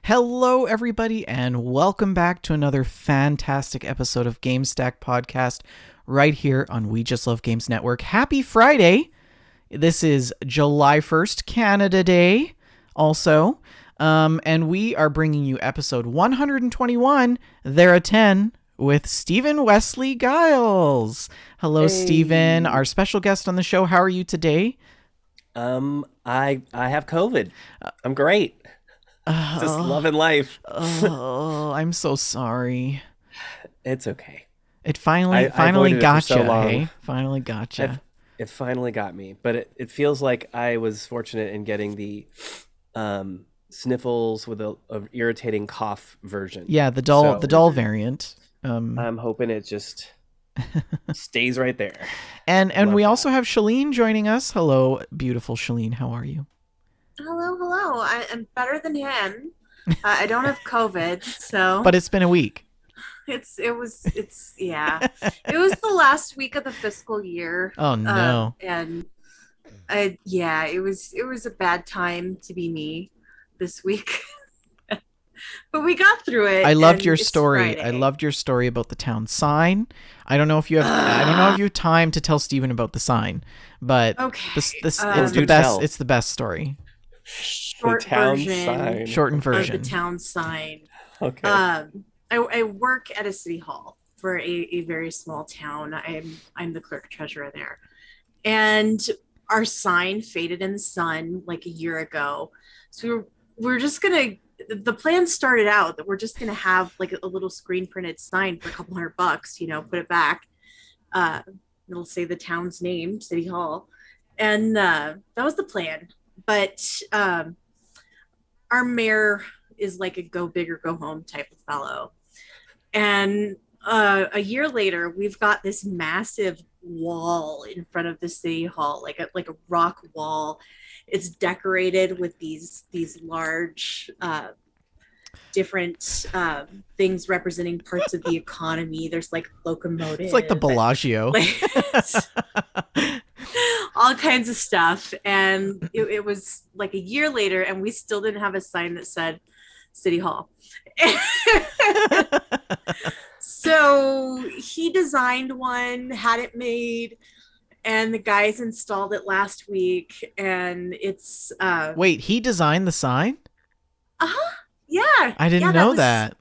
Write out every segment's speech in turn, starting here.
Hello, everybody, and welcome back to another fantastic episode of GameStack podcast right here on We Just Love Games Network. Happy Friday! This is July 1st, Canada Day, also, and we are bringing you episode 121, There a 10, with Stephen Wesley Guiles. Hello, Hey. Stephen, our special guest on the show. How are you today? I have COVID. I'm great. Just loving life. Oh, I'm so sorry. It's okay. It finally I avoided it for got so you, long. hey? Finally got you. It finally got me, but it feels like I was fortunate in getting the sniffles with a irritating cough version. Yeah, the So dull variant. I'm hoping it just stays right there. And Love we that. also have Shalene joining us. Hello, beautiful Shalene. How are you? Hello. I am better than him. I don't have COVID, so But it's been a week. It was the last week of the fiscal year. Oh no. And it was a bad time to be me this week. But we got through it. I loved and your it's story. Friday. I loved your story about the town sign. I don't know if you have time to tell Steven about the sign, but Okay. it's Do the best. tell. It's the best story. Short The town version sign. Shortened of version. the town sign. Okay. I work at a city hall for a very small town. I'm the clerk treasurer there, and our sign faded in the sun like a year ago. So we're just gonna. The plan started out that we're just gonna have like a little screen printed sign for a couple $100, put it back. It'll say the town's name, City Hall, and that was the plan. But our mayor is like a go big or go home type of fellow. And a year later, we've got this massive wall in front of the city hall, like a rock wall. It's decorated with these large different things representing parts of the economy. There's like locomotives. It's like the Bellagio. All kinds of stuff. And it was like a year later, and we still didn't have a sign that said City Hall. So he designed one, had it made, and the guys installed it last week. And it's Wait, he designed the sign? yeah. I didn't know that.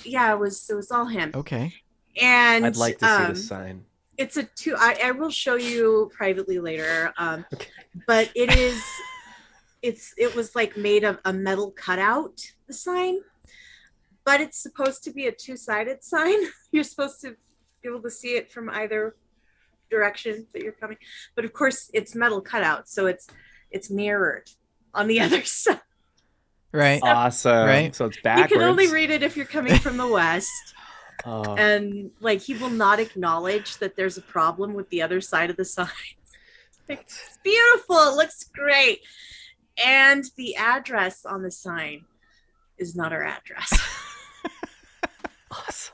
Yeah, it was all him. Okay. And I'd like to see the sign. It's a two. I will show you privately later. Okay. But it was like made of a metal cutout, the sign, but it's supposed to be a two-sided sign. You're supposed to be able to see it from either direction that you're coming. But of course it's metal cutout, so it's mirrored on the other side. Right. Awesome. Right. So it's backwards. You can only read it if you're coming from the west. Oh. And like he will not acknowledge that there's a problem with the other side of the sign. It's beautiful, it looks great. And the address on the sign is not our address. Awesome.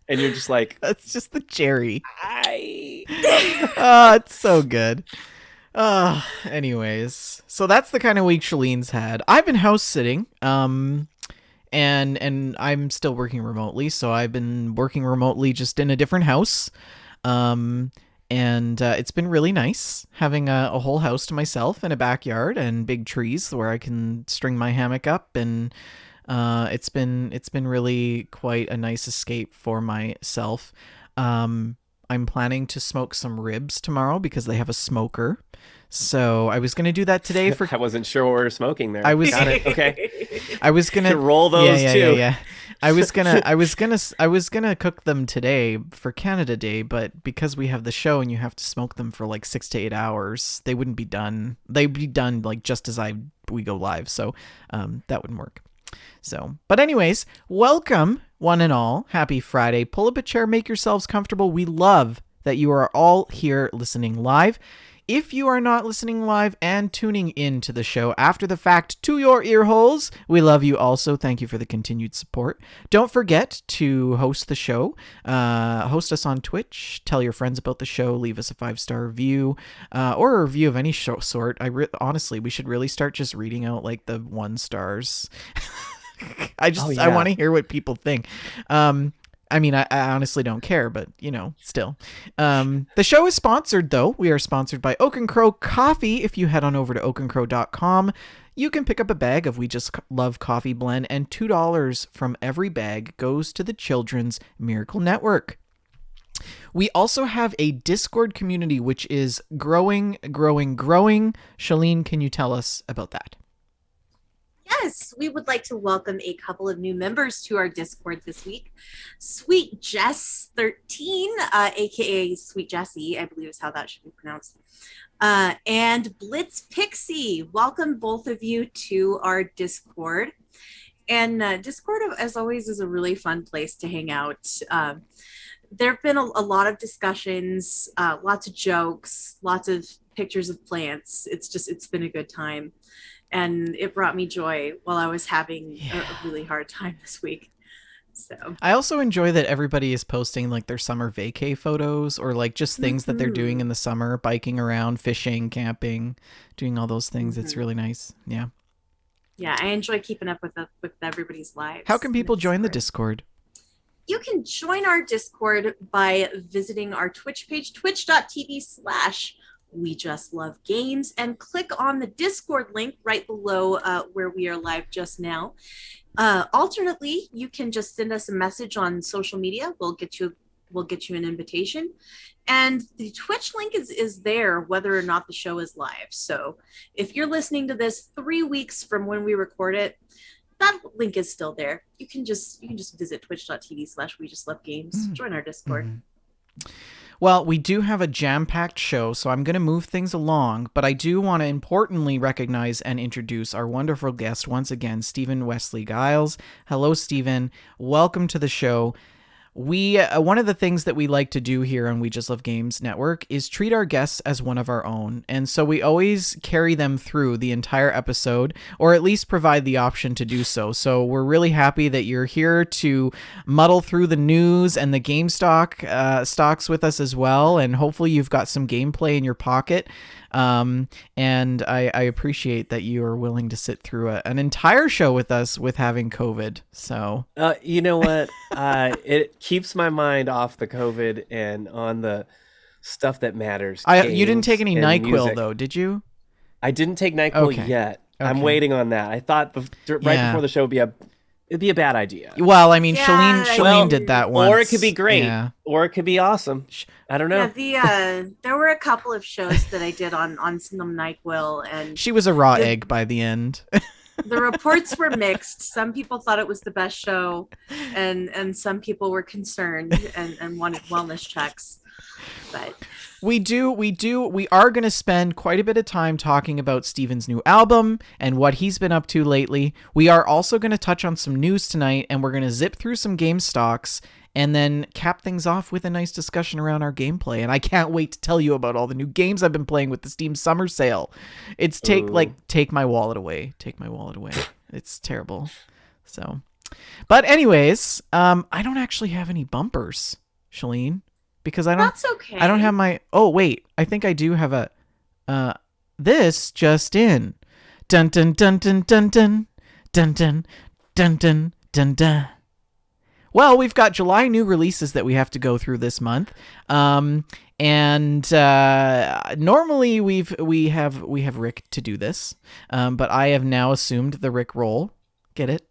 And you're just like, That's just the cherry. I. Oh, it's so good. Anyways, so that's the kind of week Shalene's had. I've been house sitting, and I'm still working remotely, so I've been working remotely just in a different house, and it's been really nice having a whole house to myself and a backyard and big trees where I can string my hammock up, and it's been really quite a nice escape for myself. I'm planning to smoke some ribs tomorrow because they have a smoker. So I was going to do that today for... I wasn't sure what we were smoking there. I was... Got it. Okay. I was going To roll those too. Yeah. I was gonna cook them today for Canada Day, but because we have the show and you have to smoke them for like 6 to 8 hours, they wouldn't be done. They'd be done like just as we go live. So that wouldn't work. So, but anyways, welcome one and all. Happy Friday. Pull up a chair, make yourselves comfortable. We love that you are all here listening live. If you are not listening live and tuning in to the show after the fact to your ear holes, we love you also. Thank you for the continued support. Don't forget to host the show. Host us on Twitch. Tell your friends about the show. Leave us a 5-star review or a review of any sort. Honestly, we should really start just reading out like the 1 stars. I want to hear what people think. I mean, I honestly don't care, but, still. The show is sponsored, though. We are sponsored by Oak & Crow Coffee. If you head on over to oakandcrow.com, you can pick up a bag of We Just Love Coffee Blend, and $2 from every bag goes to the Children's Miracle Network. We also have a Discord community, which is growing. Shalene, can you tell us about that? Yes, we would like to welcome a couple of new members to our Discord this week. Sweet Jess 13, aka Sweet Jessie, I believe is how that should be pronounced. And Blitz Pixie. Welcome both of you to our Discord. And Discord, as always, is a really fun place to hang out. There have been a lot of discussions, lots of jokes, lots of pictures of plants. It's been a good time. And it brought me joy while I was having a really hard time this week. So I also enjoy that everybody is posting like their summer vacay photos or like just things that they're doing in the summer, biking around, fishing, camping, doing all those things. It's really nice. Yeah. Yeah, I enjoy keeping up with everybody's lives. How can people join the Discord? You can join our Discord by visiting our Twitch page, twitch.tv/We Just Love Games, and click on the Discord link right below where we are live just now. Alternately, you can just send us a message on social media. We'll get you an invitation, and the Twitch link is there whether or not the show is live. So if you're listening to this 3 weeks from when we record it, that link is still there. You can just visit twitch.tv/We Just Love Games. Join our Discord. Well, we do have a jam-packed show, so I'm going to move things along, but I do want to importantly recognize and introduce our wonderful guest once again, Stephen Wesley Guiles. Hello, Stephen. Welcome to the show. We one of the things that we like to do here on We Just Love Games Network is treat our guests as one of our own, and so we always carry them through the entire episode, or at least provide the option to do so. So we're really happy that you're here to muddle through the news and the GameStack stocks with us as well, and hopefully you've got some gameplay in your pocket. And I appreciate that you are willing to sit through an entire show with us with having COVID. So, you know what? It keeps my mind off the COVID and on the stuff that matters. You didn't take any NyQuil music. Though, did you? I didn't take NyQuil yet. Okay. I'm waiting on that. I thought before the show it'd be a bad idea. Well, I mean, Shalene did that once. Or it could be great. Or it could be awesome. I don't know. Yeah, there were a couple of shows that I did on some NyQuil, and she was a raw egg by the end. The reports were mixed. Some people thought it was the best show, and some people were concerned and wanted wellness checks. But we are going to spend quite a bit of time talking about Steven's new album and what he's been up to lately. We are also going to touch on some news tonight, and we're going to zip through some game stocks and then cap things off with a nice discussion around our gameplay. And I can't wait to tell you about all the new games I've been playing with the Steam Summer Sale. It's take my wallet away. Take my wallet away. It's terrible. So, but anyways, I don't actually have any bumpers, Shalene. Because that's okay. I don't have my. Oh wait, I think I do have a. This just in. Dun dun dun dun dun dun dun dun dun dun dun dun. Well, we've got July new releases that we have to go through this month, and normally we have Rick to do this, but I have now assumed the Rick role. Get it?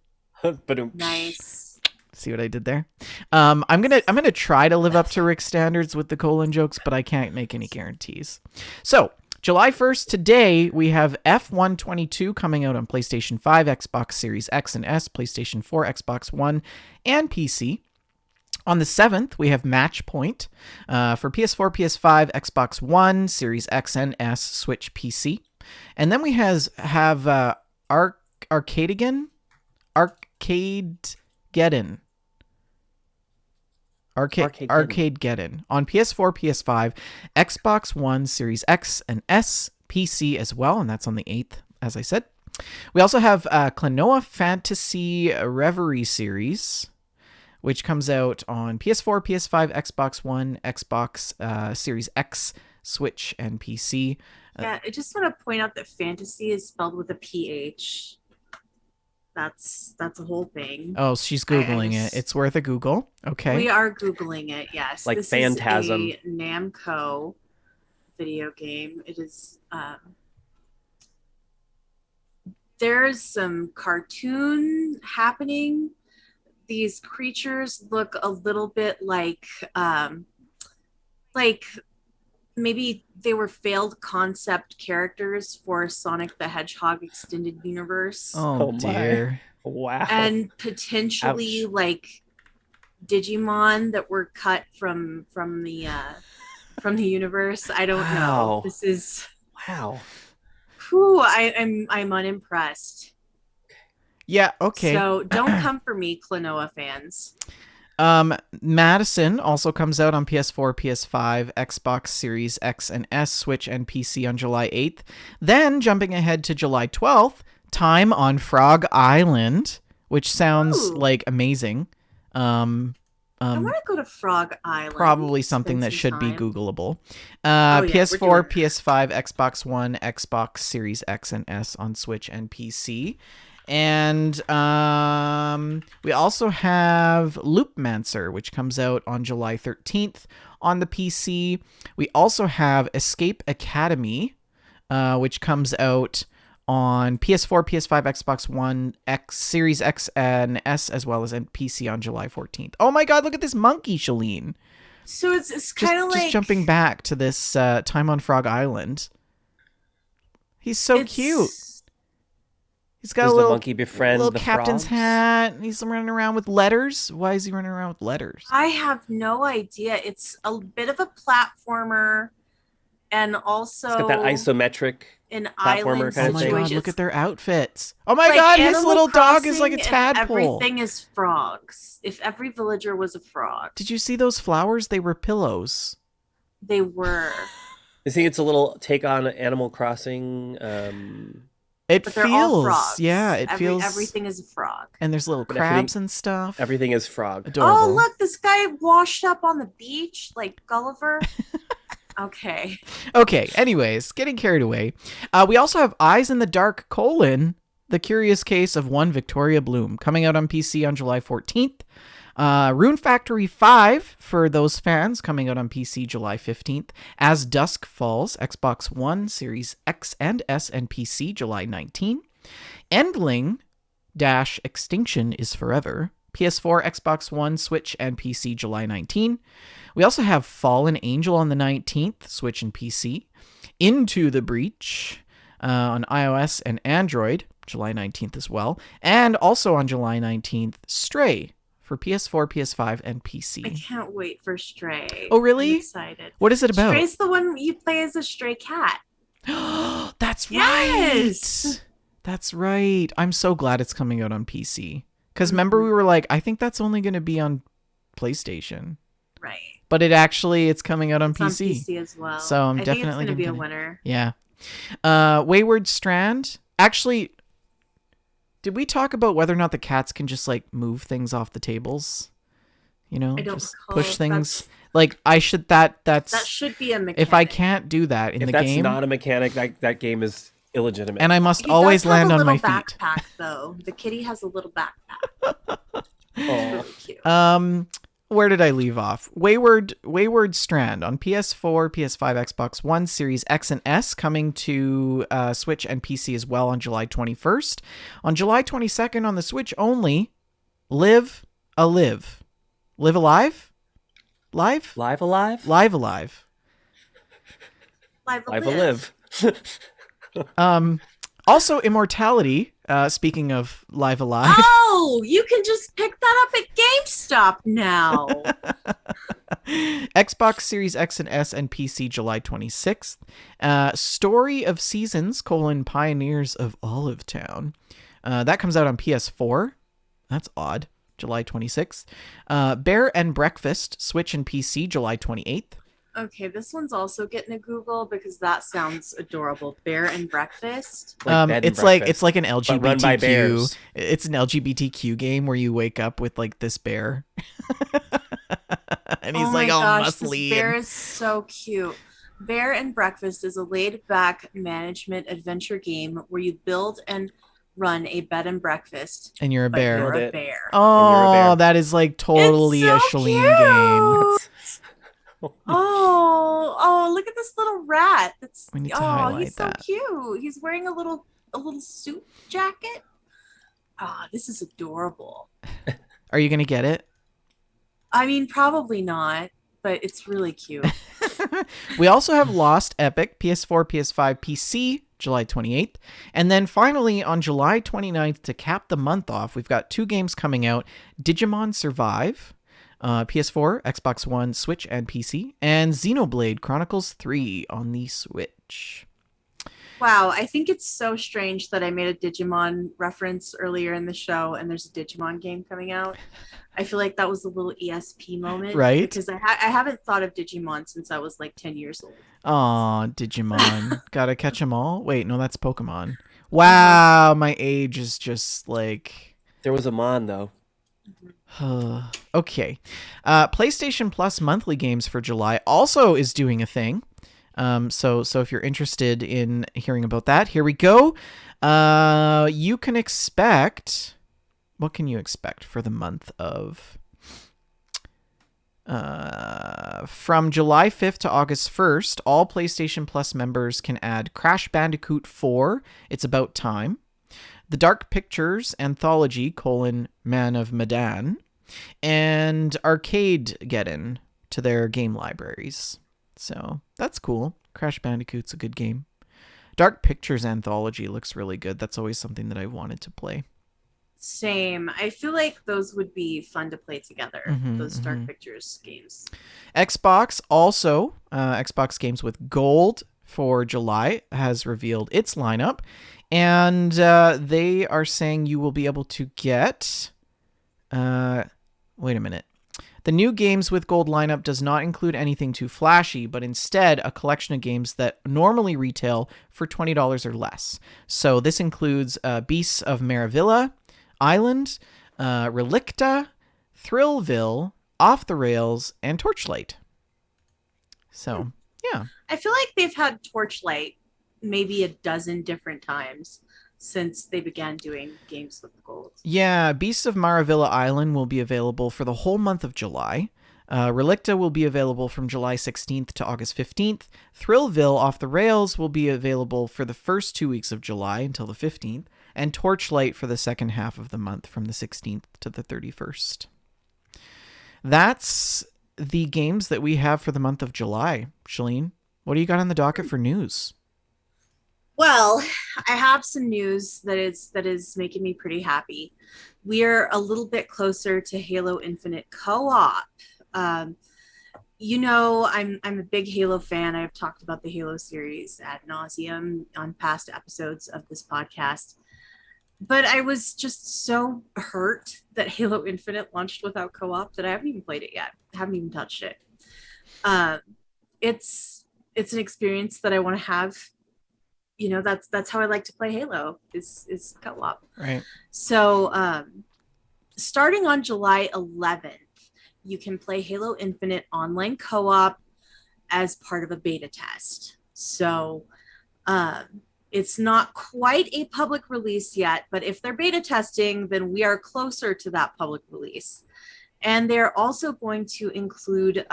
Nice. See what I did there? I'm gonna try to live up to Rick's standards with the colon jokes, but I can't make any guarantees. So July 1st, today, we have F122 coming out on PlayStation 5, Xbox Series X and S, PlayStation 4, Xbox One, and PC. On the 7th, we have Match Point for PS4, PS5, Xbox One, Series X and S, Switch, PC. And then we have Arcadegeddon. Arcade Geddon on PS4, PS5, Xbox One, Series X and S, PC as well, and that's on the 8th, as I said. We also have Klonoa Fantasy Reverie series, which comes out on PS4, PS5, Xbox One, Xbox Series X, Switch, and PC. Yeah, I just want to point out that fantasy is spelled with a PH. That's a whole thing. Oh, she's Googling it. It's worth a Google. Okay. We are Googling it, yes. Like this Phantasm. is a Namco video game. It is there's some cartoon happening. These creatures look a little bit like maybe they were failed concept characters for Sonic the Hedgehog extended universe. Oh dear. Wow. And potentially like Digimon that were cut from the universe. I don't know. This is wow. Whew, I'm unimpressed. Yeah, okay. So don't come for me, Klonoa fans. Madison also comes out on PS4, PS5, Xbox Series X and S, Switch, and PC on July 8th. Then, jumping ahead to July 12th, Time on Frog Island, which sounds like amazing. I want to go to Frog Island. Probably something that should be Googleable. Yeah, PS4, PS5, Xbox One, Xbox Series X and S on Switch and PC. And we also have Loopmancer, which comes out on July 13th on the PC. We also have Escape Academy, which comes out on PS4, PS5, Xbox One, X, Series X and S, as well as on PC on July 14th. Oh my god, look at this monkey, Shalene. So it's kind of like... Just jumping back to this Time on Frog Island. He's so cute. He's got a little monkey befriend little the captain's frogs? hat. He's running around with letters. Why is he running around with letters? I have no idea. It's a bit of a platformer, and also It's got that isometric an platformer island kind Oh of my thing. god, look at their outfits. Oh my Like god, his Animal little dog is like a Crossing, tadpole. Everything is frogs. If every villager was a frog, Did you see those flowers? They were pillows. they were. I think it's a little take on Animal Crossing. It But they're all feels, frogs. yeah, it feels. Everything is a frog. And there's little But crabs and stuff. Everything is frog. Adorable. Oh, look, this guy washed up on the beach like Gulliver. Okay. Okay, anyways, getting carried away. We also have Eyes in the Dark, The Curious Case of One Victoria Bloom, coming out on PC on July 14th. Rune Factory 5, for those fans, coming out on PC July 15th. As Dusk Falls, Xbox One, Series X and S and PC July 19. Endling - Extinction is Forever, PS4, Xbox One, Switch, and PC July 19. We also have Fallen Angel on the 19th, Switch and PC. Into the Breach on iOS and Android, July 19th as well. And also on July 19th, Stray for PS4, PS5, and I PC. can't wait for Stray. Oh, really? I'm excited. What is it about? Stray's the one you play as a stray cat. That's Yes! right. That's right. I'm so glad it's coming out on PC. Because remember, we were like, I think that's only going to be on PlayStation. Right. But it's coming out on It's on PC. PC as well. So I'm I definitely think it's going to be a gonna- winner. Yeah. Wayward Strand. Actually, did we talk about whether or not the cats can just like move things off the tables? You know, I don't just recall. push things. Like I should that's That should be a mechanic. if I can't do that in If the that's game, not a mechanic, that game is illegitimate. and I must He always does have land a on my little feet. backpack, though. The kitty has a little backpack. Oh. It's really cute. Where did I leave off? Wayward Strand on PS4, PS5, Xbox One, Series X and S, coming to Switch and PC as well on July 21st. On July 22nd on the Switch only, Live Alive? Live Alive? Live alive? Live Alive. Live Live alive. Also Immortality, speaking of Live Alive. Oh, you can just pick that up at GameStop now. Xbox Series X and S and PC July 26th. Story of Seasons, Pioneers of Olive Town. That comes out on PS4. That's odd. July 26th. Bear and Breakfast, Switch and PC, July 28th. Okay, this one's also getting a Google because that sounds adorable. Bear and Breakfast. Like bed and It's breakfast, like an but run by LGBTQ. bears. It's an LGBTQ game where you wake up with like this bear, and he's Oh like my all gosh, this muscly, bear and is so cute. Bear and Breakfast is a laid-back management adventure game where you build and run a bed and breakfast, you're a but bear. you're Build a it. bear. And you're a Oh, bear. that is like It's totally a so Shalene game. cute. Oh, look at this little rat. We need to He's highlight so that. cute. He's wearing a little suit jacket. This is adorable. Are you gonna get it? I mean, probably not, but it's really cute. We also have Lost Epic, PS4, PS5, PC, July 28th. And then finally, on July 29th, to cap the month off, we've got 2 games coming out. Digimon Survive, PS4, Xbox One, Switch, and PC. And Xenoblade Chronicles 3 on the Switch. Wow, I think it's so strange that I made a Digimon reference earlier in the show and there's a Digimon game coming out. I feel like that was a little ESP moment. Right? Because I haven't thought of Digimon since I was like 10 years old. Aw, Digimon. Gotta catch them all? Wait, no, that's Pokemon. Wow, my age is just like... There was a Mon, though. Okay. PlayStation Plus monthly games for July also is doing a thing. So if you're interested in hearing about that, here we go. You can expect... What can you expect for the month of... from July 5th to August 1st, all PlayStation Plus members can add Crash Bandicoot 4, It's About Time, The Dark Pictures Anthology, Man of Medan, and Arcade-geddon to their game libraries. So that's cool. Crash Bandicoot's a good game. Dark Pictures Anthology looks really good. That's always something that I've wanted to play. Same. I feel like those would be fun to play together, those Dark Pictures games. Xbox also, Xbox Games with Gold for July has revealed its lineup. And they are saying you will be able to get... wait a minute. The new Games with Gold lineup does not include anything too flashy, but instead a collection of games that normally retail for $20 or less. So this includes Beasts of Maravilla, Island, Relicta, Thrillville, Off the Rails, and Torchlight. So, yeah. I feel like they've had Torchlight maybe a dozen different times since they began doing Games with Gold. Yeah, Beasts of Maravilla Island will be available for the whole month of July. Relicta will be available from July 16th to August 15th. Thrillville Off the Rails will be available for the first 2 weeks of July until the 15th. And Torchlight for the second half of the month from the 16th to the 31st. That's the games that we have for the month of July. Shalene, what do you got on the docket for news? Well, I have some news that is making me pretty happy. We are a little bit closer to Halo Infinite co-op. You know, I'm a big Halo fan. I've talked about the Halo series ad nauseum on past episodes of this podcast. But I was just so hurt that Halo Infinite launched without co-op that I haven't even played it yet. I haven't even touched it. It's an experience that I want to have. You know, that's how I like to play Halo is co-op. Right. So starting on July 11th, you can play Halo Infinite online co-op as part of a beta test. So it's not quite a public release yet, but if they're beta testing, then we are closer to that public release. And they're also going to include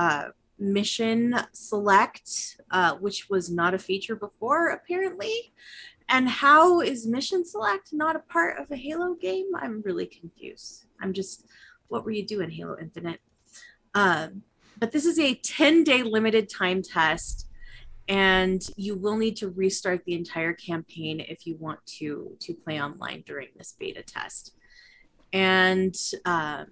Mission Select, which was not a feature before, apparently. And how is Mission Select not a part of a Halo game? I'm really confused. What were you doing, Halo Infinite? But this is a 10-day limited time test, and you will need to restart the entire campaign if you want to play online during this beta test. And I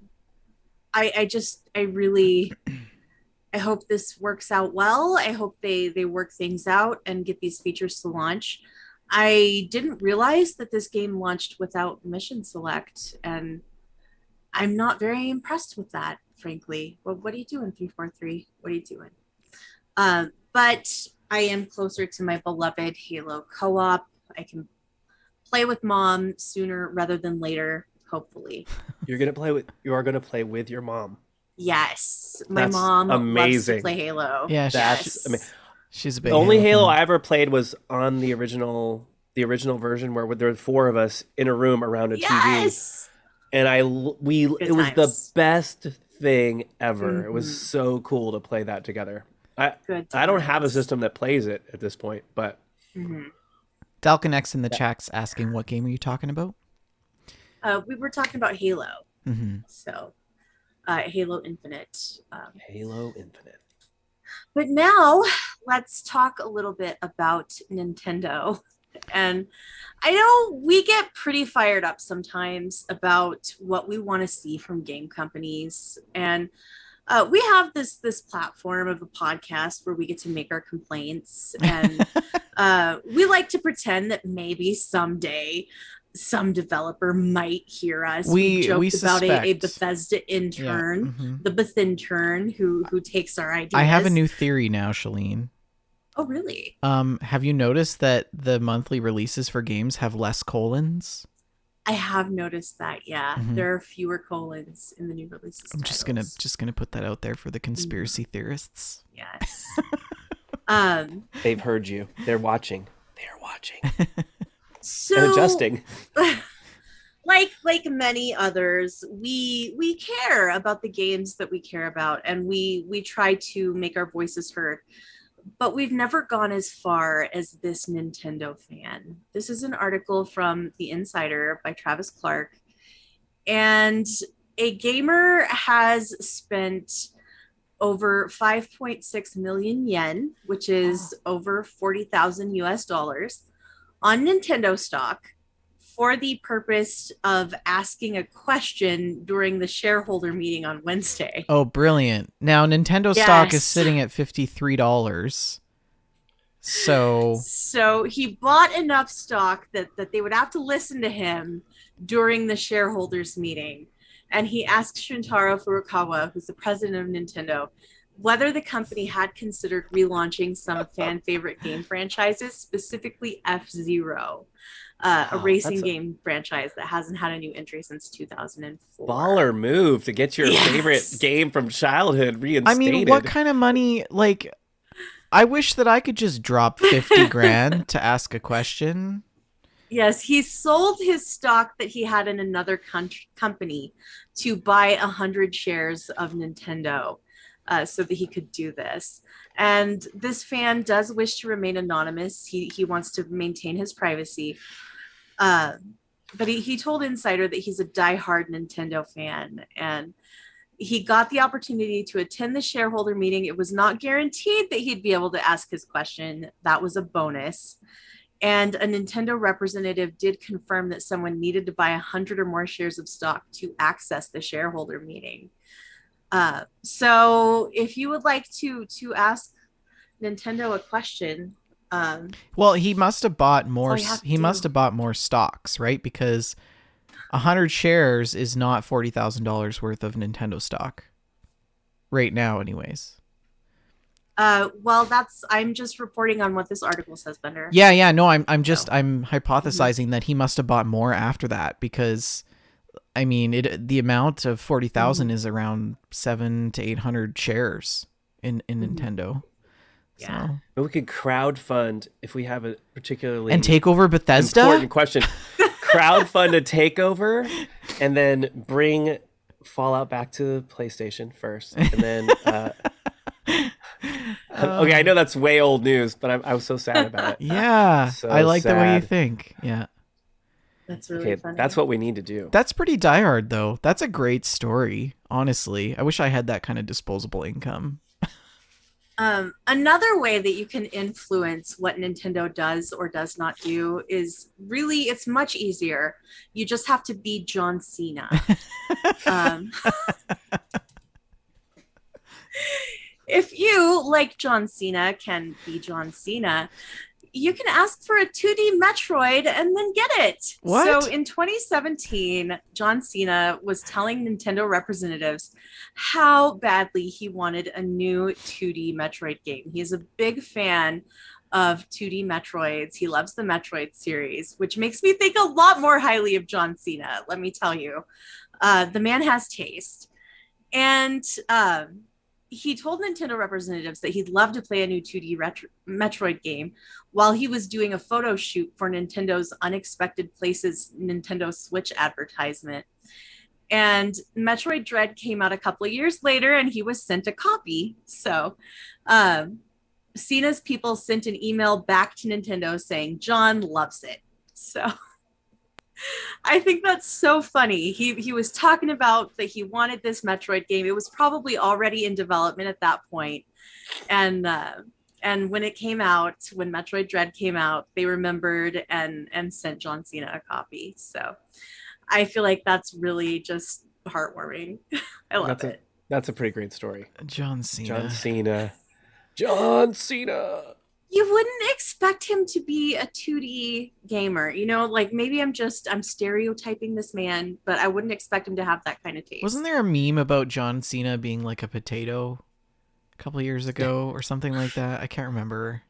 hope this works out well. I hope they work things out and get these features to launch. I didn't realize that this game launched without Mission Select, and I'm not very impressed with that, frankly. Well, what are you doing, 343? What are you doing? But I am closer to my beloved Halo co-op. I can play with mom sooner rather than later, hopefully. You are gonna play with your mom. Yes, my That's mom loves to amazing. play Halo. Yeah, That's Yes. she's a the big only Halo fan. I ever played was on the original version where there were four of us in a room around a TV, Yes. and Good it was the times. best thing ever. It was Mm-hmm. so cool to play that together. I Good I don't have a times. system that plays it at this point, but Mm-hmm. Dalconex in the chat's asking what game are you talking about? We were talking about Halo. Mm-hmm. So, Halo Infinite. Halo Infinite. But now let's talk a little bit about Nintendo. And I know we get pretty fired up sometimes about what we want to see from game companies. And we have this platform of a podcast where we get to make our complaints. And we like to pretend that maybe someday some developer might hear us. We've We joked about a suspect. Bethesda Yeah. intern, Mm-hmm. the Bethintern, who takes our ideas. I have a new theory now, Shalene. Oh, really? Have you noticed that the monthly releases for games have less colons? I have noticed that. Yeah, Mhm. there are fewer colons in the new releases. I'm just gonna put that out there for the conspiracy theorists. Yes. They've heard you. They're watching. They're watching So and adjusting. like many others, we care about the games that we care about, and we try to make our voices heard. But we've never gone as far as this Nintendo fan. This is an article from The Insider by Travis Clark. And a gamer has spent over 5.6 million yen, which is over 40,000 US dollars, on Nintendo stock for the purpose of asking a question during the shareholder meeting on Wednesday. Oh, brilliant. Now, Nintendo stock is sitting at $53. So he bought enough stock that they would have to listen to him during the shareholders meeting. And he asked Shintaro Furukawa, who's the president of Nintendo, whether the company had considered relaunching some fan favorite game franchises, specifically F-Zero, a racing game franchise that hasn't had a new entry since 2004. Baller move to get your favorite game from childhood reinstated. I mean, what kind of money? Like, I wish that I could just drop 50 grand to ask a question. Yes, he sold his stock that he had in another company to buy 100 shares of Nintendo so that he could do this. And this fan does wish to remain anonymous. He wants to maintain his privacy. But he told Insider that he's a diehard Nintendo fan, and he got the opportunity to attend the shareholder meeting. It was not guaranteed that he'd be able to ask his question. That was a bonus. And a Nintendo representative did confirm that someone needed to buy 100 or more shares of stock to access the shareholder meeting. So if you would like to ask Nintendo a question, well, he must have bought more. He must have bought more stocks, right? Because 100 shares is not $40,000 worth of Nintendo stock right now, anyways. Well, I'm just reporting on what this article says, Bender. Yeah. No, I'm hypothesizing that he must have bought more after that, because I mean, the amount of 40,000 is around 700 to 800 shares in Nintendo. Yeah. So. But we could crowdfund if we have a particularly and take over Bethesda. Important question. Crowdfund a takeover, and then bring Fallout back to PlayStation first, and then. Okay, I know that's way old news, but I was so sad about it. Yeah, so I like sad. the way you think. Yeah, that's really funny. That's what we need to do. That's pretty diehard, though. That's a great story. Honestly, I wish I had that kind of disposable income. Another way that you can influence what Nintendo does or does not do is really, it's much easier. You just have to be John Cena. If you, like John Cena, can be John Cena, you can ask for a 2D Metroid and then get it. What? So in 2017, John Cena was telling Nintendo representatives how badly he wanted a new 2D Metroid game. He is a big fan of 2D Metroids. He loves the Metroid series, which makes me think a lot more highly of John Cena, let me tell you. The man has taste. And he told Nintendo representatives that he'd love to play a new 2D Metroid game while he was doing a photo shoot for Nintendo's Unexpected Places Nintendo Switch advertisement. And Metroid Dread came out a couple of years later, and he was sent a copy. So Cena's people sent an email back to Nintendo saying John loves it. So I think that's so funny. He was talking about that he wanted this Metroid game. It was probably already in development at that point. And when it came out, when Metroid Dread came out, they remembered and sent John Cena a copy. So I feel like that's really just heartwarming. I love it. That's a pretty great story. John Cena. John Cena. John Cena. You wouldn't expect him to be a 2D gamer, you know, like maybe I'm stereotyping this man, but I wouldn't expect him to have that kind of taste. Wasn't there a meme about John Cena being like a potato a couple of years ago or something like that? I can't remember.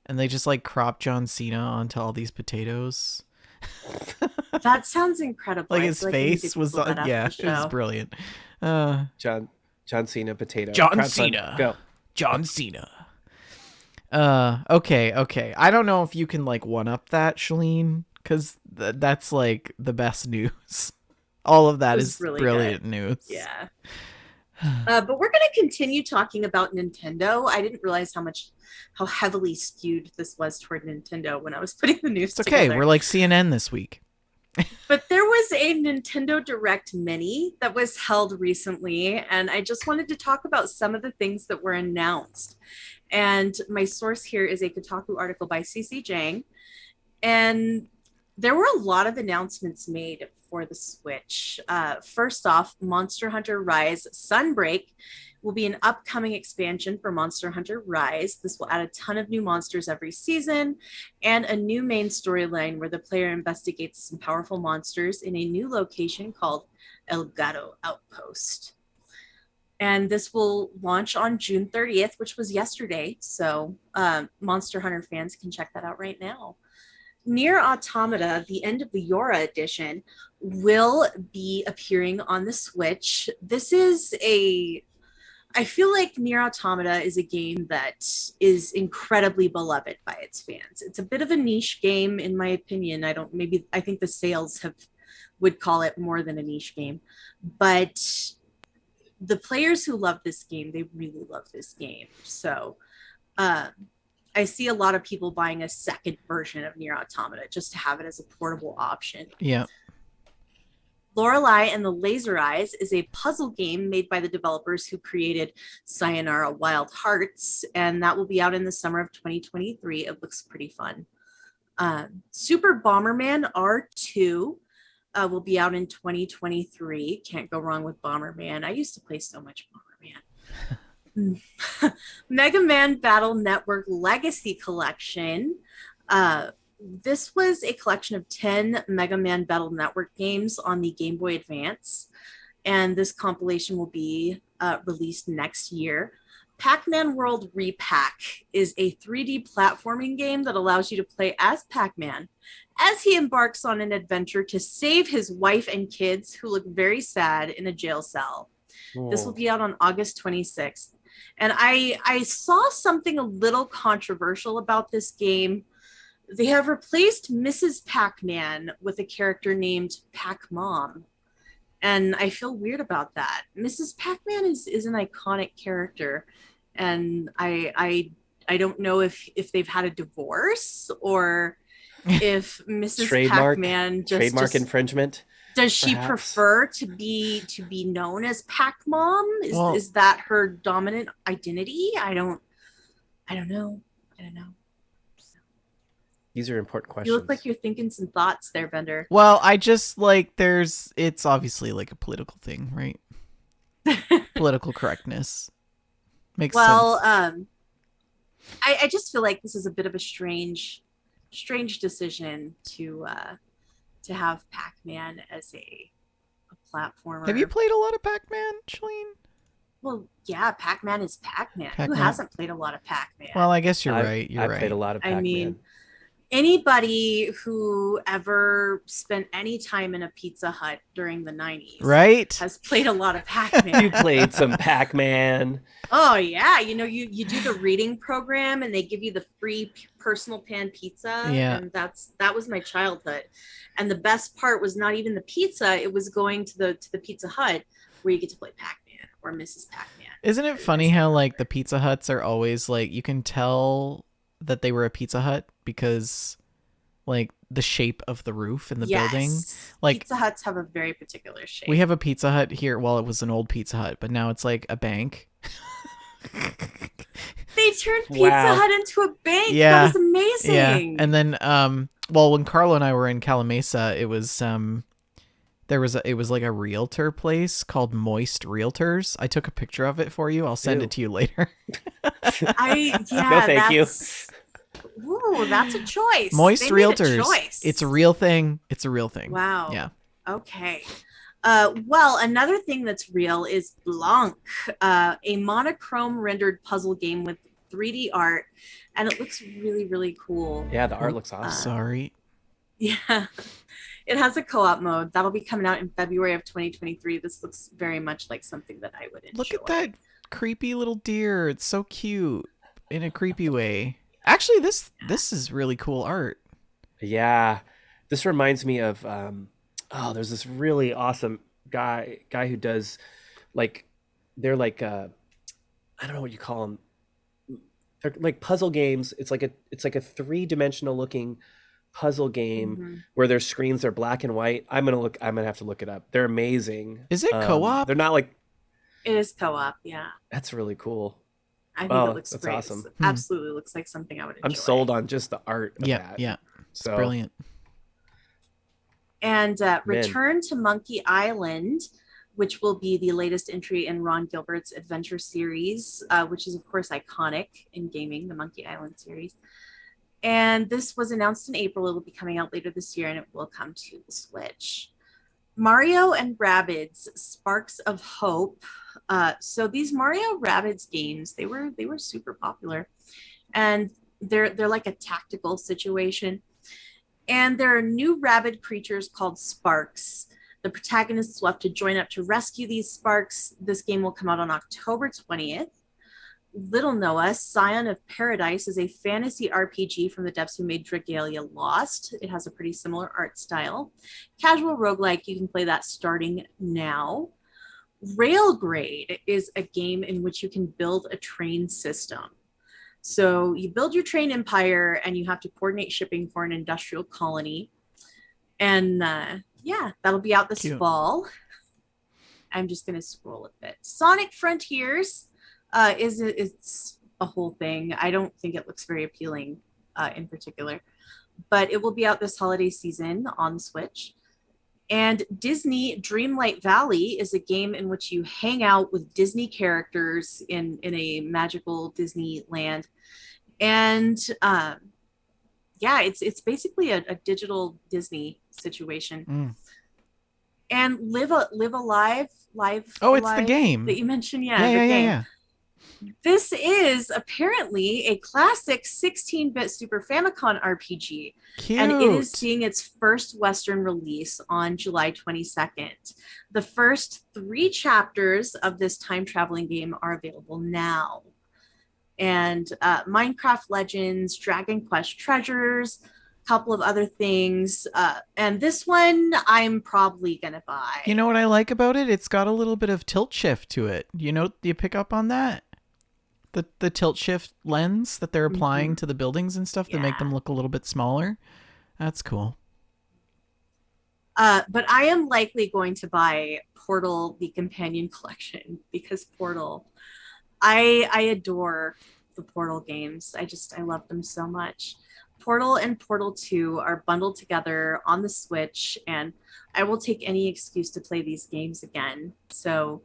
And they just like cropped John Cena onto all these potatoes. That sounds incredible. Like his face was on, yeah, it was brilliant. John Cena potato. John Cena. Go. John Cena. Okay. I don't know if you can like one up that, Shalene, because that's like the best news. All of that is really brilliant news. Yeah. But we're going to continue talking about Nintendo. I didn't realize how heavily skewed this was toward Nintendo when I was putting the news together. Okay, we're like CNN this week. But there was a Nintendo Direct Mini that was held recently, and I just wanted to talk about some of the things that were announced. And my source here is a Kotaku article by CC Jang. And there were a lot of announcements made for the Switch. First off, Monster Hunter Rise Sunbreak will be an upcoming expansion for Monster Hunter Rise. This will add a ton of new monsters every season and a new main storyline where the player investigates some powerful monsters in a new location called El Gato Outpost. And this will launch on June 30th, which was yesterday. So Monster Hunter fans can check that out right now. Nier Automata, the End of the Yora edition, will be appearing on the Switch. I feel like Nier Automata is a game that is incredibly beloved by its fans. It's a bit of a niche game, in my opinion. I think the sales would call it more than a niche game. But the players who love this game, they really love this game. So I see a lot of people buying a second version of Nier Automata just to have it as a portable option. Yeah. Lorelei and the Laser Eyes is a puzzle game made by the developers who created Sayonara Wild Hearts, and that will be out in the summer of 2023. It looks pretty fun. Super Bomberman R2 will be out in 2023. Can't go wrong with Bomberman. I used to play so much Bomberman. Mega Man Battle Network Legacy Collection. This was a collection of 10 Mega Man Battle Network games on the Game Boy Advance, and this compilation will be released next year. Pac-Man World Repack is a 3D platforming game that allows you to play as Pac-Man as he embarks on an adventure to save his wife and kids who look very sad in a jail cell. Whoa. This will be out on August 26th. And I saw something a little controversial about this game. They have replaced Mrs. Pac-Man with a character named Pac-Mom. And I feel weird about that. Mrs. Pac-Man is an iconic character. And I don't know if they've had a divorce or if Mrs. Pac-Man trademark infringement. Does she prefer to be known as Pac-Mom? Is that her dominant identity? I don't know. These are important questions. You look like you're thinking some thoughts there, Bender. Well, I just like it's obviously like a political thing, right? Political correctness. Makes sense. I just feel like this is a bit of a strange decision to have Pac-Man as a Have you platformer. played a lot of Pac-Man, Shalene? Well, yeah, Pac-Man is Pac-Man. Who Pac-Man. hasn't played a lot of Pac-Man? Well, I guess you're I right. You're I played a right. lot of I Pac-Man. mean, anybody who ever spent any time in a Pizza Hut during the 90s Right? has played a lot of You Pac-Man. played some Pac-Man. Oh yeah, you do the reading program and they give you the free personal pan pizza, Yeah. and that was my childhood. And the best part was not even the pizza, it was going to the Pizza Hut where you get to play Pac-Man or Mrs. Pac-Man Isn't it funny as they how were. like the Pizza Huts are always like you can tell that they were a Pizza Hut because like the shape of the roof in the building. Yes. Like Pizza Huts have a very particular we shape. have a Pizza Hut here. Well, it was an old Pizza Hut, but now it's like a bank. They turned Pizza Wow. Hut into a bank. That Yeah. was Yeah. amazing. And then well, when Carlo and I were in Calamasa, it was it was like a realtor place called Moist Realtors. I took a picture of it for you. I'll send Ew. it to you later. No, Yeah, thank you. that's a choice. Moist They made a Realtors. choice. It's a real thing. It's a real thing. Wow. Yeah. Okay. Well, another thing that's real is Blanc, a monochrome rendered puzzle game with 3D art, and it looks really, really cool. Yeah, the art Oh, looks awesome. sorry. Yeah. It has a co-op mode that'll be coming out in February of 2023. This looks very much like something that I would enjoy. Look at that creepy little deer. It's so cute in a creepy way. Actually, this is really cool art. Yeah, this reminds me of there's this really awesome guy who does like they're like I don't know what you call them. They're like puzzle games. It's like a three-dimensional looking puzzle game Mm-hmm. where their screens are black and white. I'm gonna have to look it up. They're amazing. Is it co-op? They're not like It is co-op, yeah. that's really cool. I think it Oh, looks that's great. awesome. Absolutely looks like something I would enjoy. I'm sold on just the art of Yeah, that. yeah. It's So brilliant. And man, Return to Monkey Island, which will be the latest entry in Ron Gilbert's adventure series, which is, of course, iconic in gaming, the Monkey Island series. And this was announced in April. It will be coming out later this year, and it will come to the Switch. Mario and Rabbids Sparks of Hope. So these Mario Rabbids games, they were super popular, and they're like a tactical situation. And there are new rabid creatures called Sparks. The protagonists will have to join up to rescue these Sparks. This game will come out on October 20th. Little Noah, Scion of Paradise, is a fantasy RPG from the devs who made Dragalia Lost. It has a pretty similar art style. Casual roguelike, you can play that starting now. Railgrade is a game in which you can build a train system. So you build your train empire and you have to coordinate shipping for an industrial colony. And yeah, that'll be out this Cute. fall. I'm just going to scroll a bit. Sonic Frontiers it's a whole thing. I don't think it looks very appealing in particular, but it will be out this holiday season on the Switch. And Disney Dreamlight Valley is a game in which you hang out with Disney characters in a magical Disney land. And yeah, it's basically a digital Disney situation. Mm. And Live Alive, Oh, it's the Alive game. that you mentioned. Yeah, The game. yeah. This is apparently a classic 16-bit Super Famicom RPG. Cute. And it is seeing its first Western release on July 22nd. The first 3 chapters of this time-traveling game are available now. And Minecraft Legends, Dragon Quest Treasures, a couple of other things. And this one I'm probably going to buy. You know what I like about it? It's got a little bit of tilt shift to it. Do you pick up on that? The tilt shift lens that they're applying to the buildings and stuff that make them look a little bit smaller. That's cool. But I am likely going to buy Portal, the companion collection, because Portal, I adore the Portal games. I love them so much. Portal and Portal 2 are bundled together on the Switch, and I will take any excuse to play these games again. So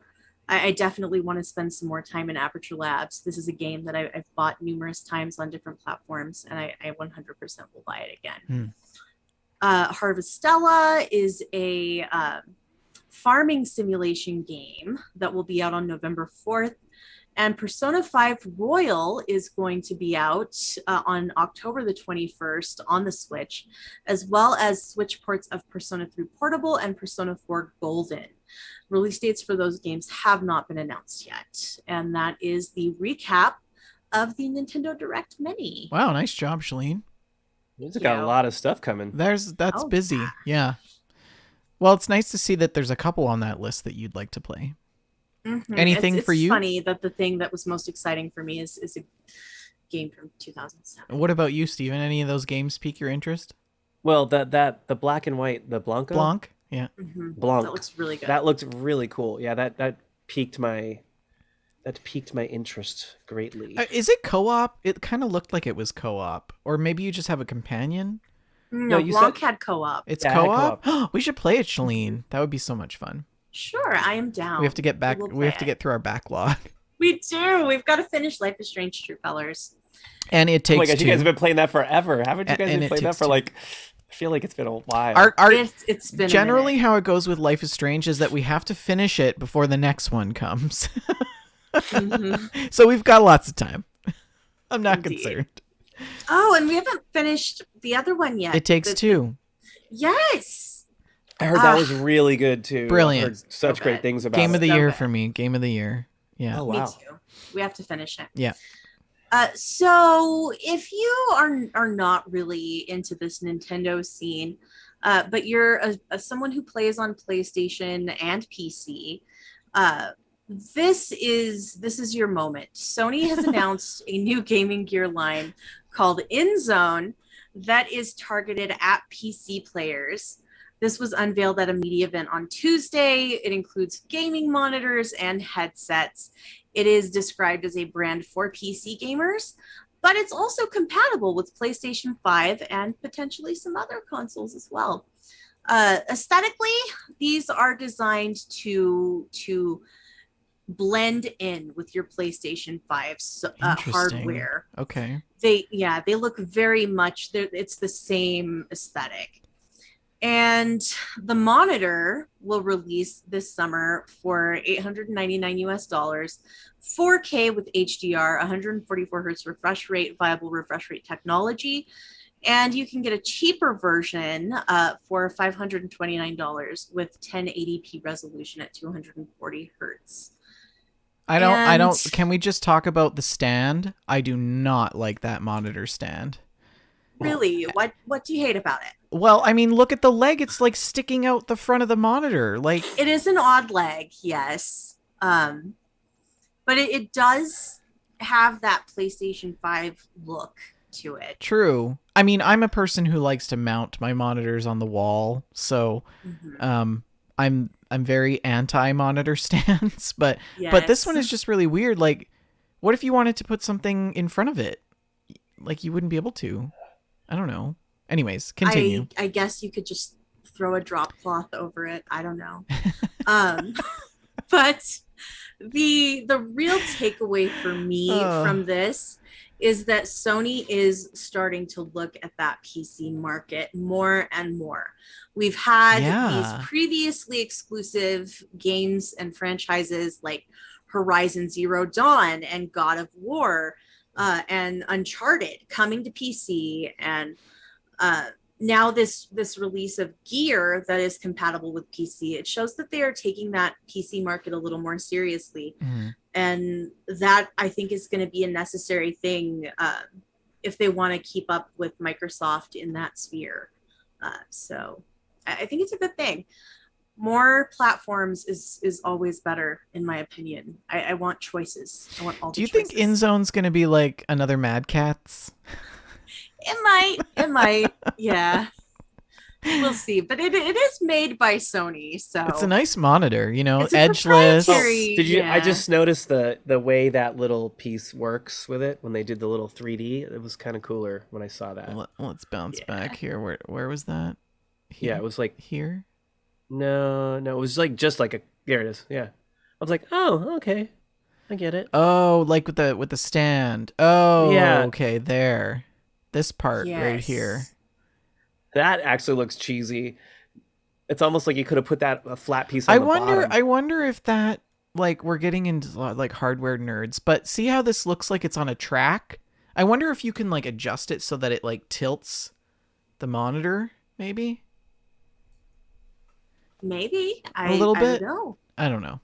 I definitely want to spend some more time in Aperture Labs. This is a game that I've bought numerous times on different platforms, and I 100% will buy it again. Hmm. Harvestella is a farming simulation game that will be out on November 4th. And Persona 5 Royal is going to be out on October the 21st on the Switch, as well as Switch ports of Persona 3 Portable and Persona 4 Golden. Release dates for those games have not been announced yet. And that is the recap of the Nintendo Direct Mini. Wow, nice job, Shalene. It's got a lot of stuff coming. That's busy. Yeah. Well, it's nice to see that there's a couple on that list that you'd like to play. Mm-hmm. Anything for you? It's funny that the thing that was most exciting for me is a game from 2007. What about you, Steven? Any of those games pique your interest? Well, the black and white, the Blanca? Blanc? Yeah. Mm-hmm. Blanc. That looks really good. That looked really cool. Yeah, that piqued my interest greatly. Is it co-op? It kind of looked like it was co-op. Or maybe you just have a companion? No, Blanc had co-op. It's co-op? We should play it, Shalene. That would be so much fun. Sure, I am down. We have to get back. We have to get through our backlog. We do. We've got to finish Life is Strange, True Colors. And it takes oh my gosh, two. you guys have been playing that forever. Haven't you guys been playing that for like... I feel like it's been a while. It's been generally how it goes with Life is Strange is that we have to finish it before the next one comes. Mm-hmm. So we've got lots of time. I'm not concerned. Oh, and we haven't finished the other one yet. It Takes Two. Yes. I heard that was really good too. Brilliant. I heard such great things about Game it. of the year for me. Game of the year. Yeah. Oh, wow. Me too. We have to finish it. Yeah. So if you are not really into this Nintendo scene, but you're someone who plays on PlayStation and PC, this is your moment. Sony has announced a new gaming gear line called InZone that is targeted at PC players. This was unveiled at a media event on Tuesday. It includes gaming monitors and headsets. It is described as a brand for PC gamers, but it's also compatible with PlayStation 5 and potentially some other consoles as well. Aesthetically, these are designed to blend in with your PlayStation 5's hardware. Okay. They look very much, it's the same aesthetic. And the monitor will release this summer for $899 US, 4K with HDR, 144 hertz refresh rate, viable refresh rate technology. And you can get a cheaper version for $529 with 1080p resolution at 240 hertz. Can we just talk about the stand? I do not like that monitor stand. Really? What do you hate about it? Well, I mean, look at the leg. It's like sticking out the front of the monitor. Like, it is an odd leg, yes. But it does have that PlayStation 5 look to it. True. I mean, I'm a person who likes to mount my monitors on the wall, so I'm very anti-monitor stands, but this one is just really weird. Like, what if you wanted to put something in front of it? Like, you wouldn't be able to. I don't know. Anyways, continue. I guess you could just throw a drop cloth over it. I don't know. But the real takeaway for me from this is that Sony is starting to look at that PC market more and more. We've had these previously exclusive games and franchises like Horizon Zero Dawn and God of War and Uncharted coming to PC, and now this release of gear that is compatible with PC. It shows that they are taking that PC market a little more seriously. And that, I think, is going to be a necessary thing if they want to keep up with Microsoft in that sphere. So I think it's a good thing. More platforms is always better, in my opinion. I want choices. I want all the choices. Do you think InZone's going to be like another Mad Catz? It might. Yeah. We'll see. But it is made by Sony, so it's a nice monitor, it's edgeless. Did you? Yeah. I just noticed the way that little piece works with it when they did the little 3D. It was kind of cooler when I saw that. Let's bounce back here. Where was that? Here? Yeah, it was like here. No, it was like just like a. There it is. Yeah, I was like, oh, okay, I get it. Oh, like with the stand. Oh, Yeah, okay, there. This part right here. Yes. that actually looks cheesy. It's almost like you could have put that a flat piece on the bottom. I wonder if that, like, we're getting into like hardware nerds, but see how this looks like it's on a track? I wonder if you can like adjust it so that it like tilts the monitor, maybe Maybe. a little I don't bit. know. I don't know.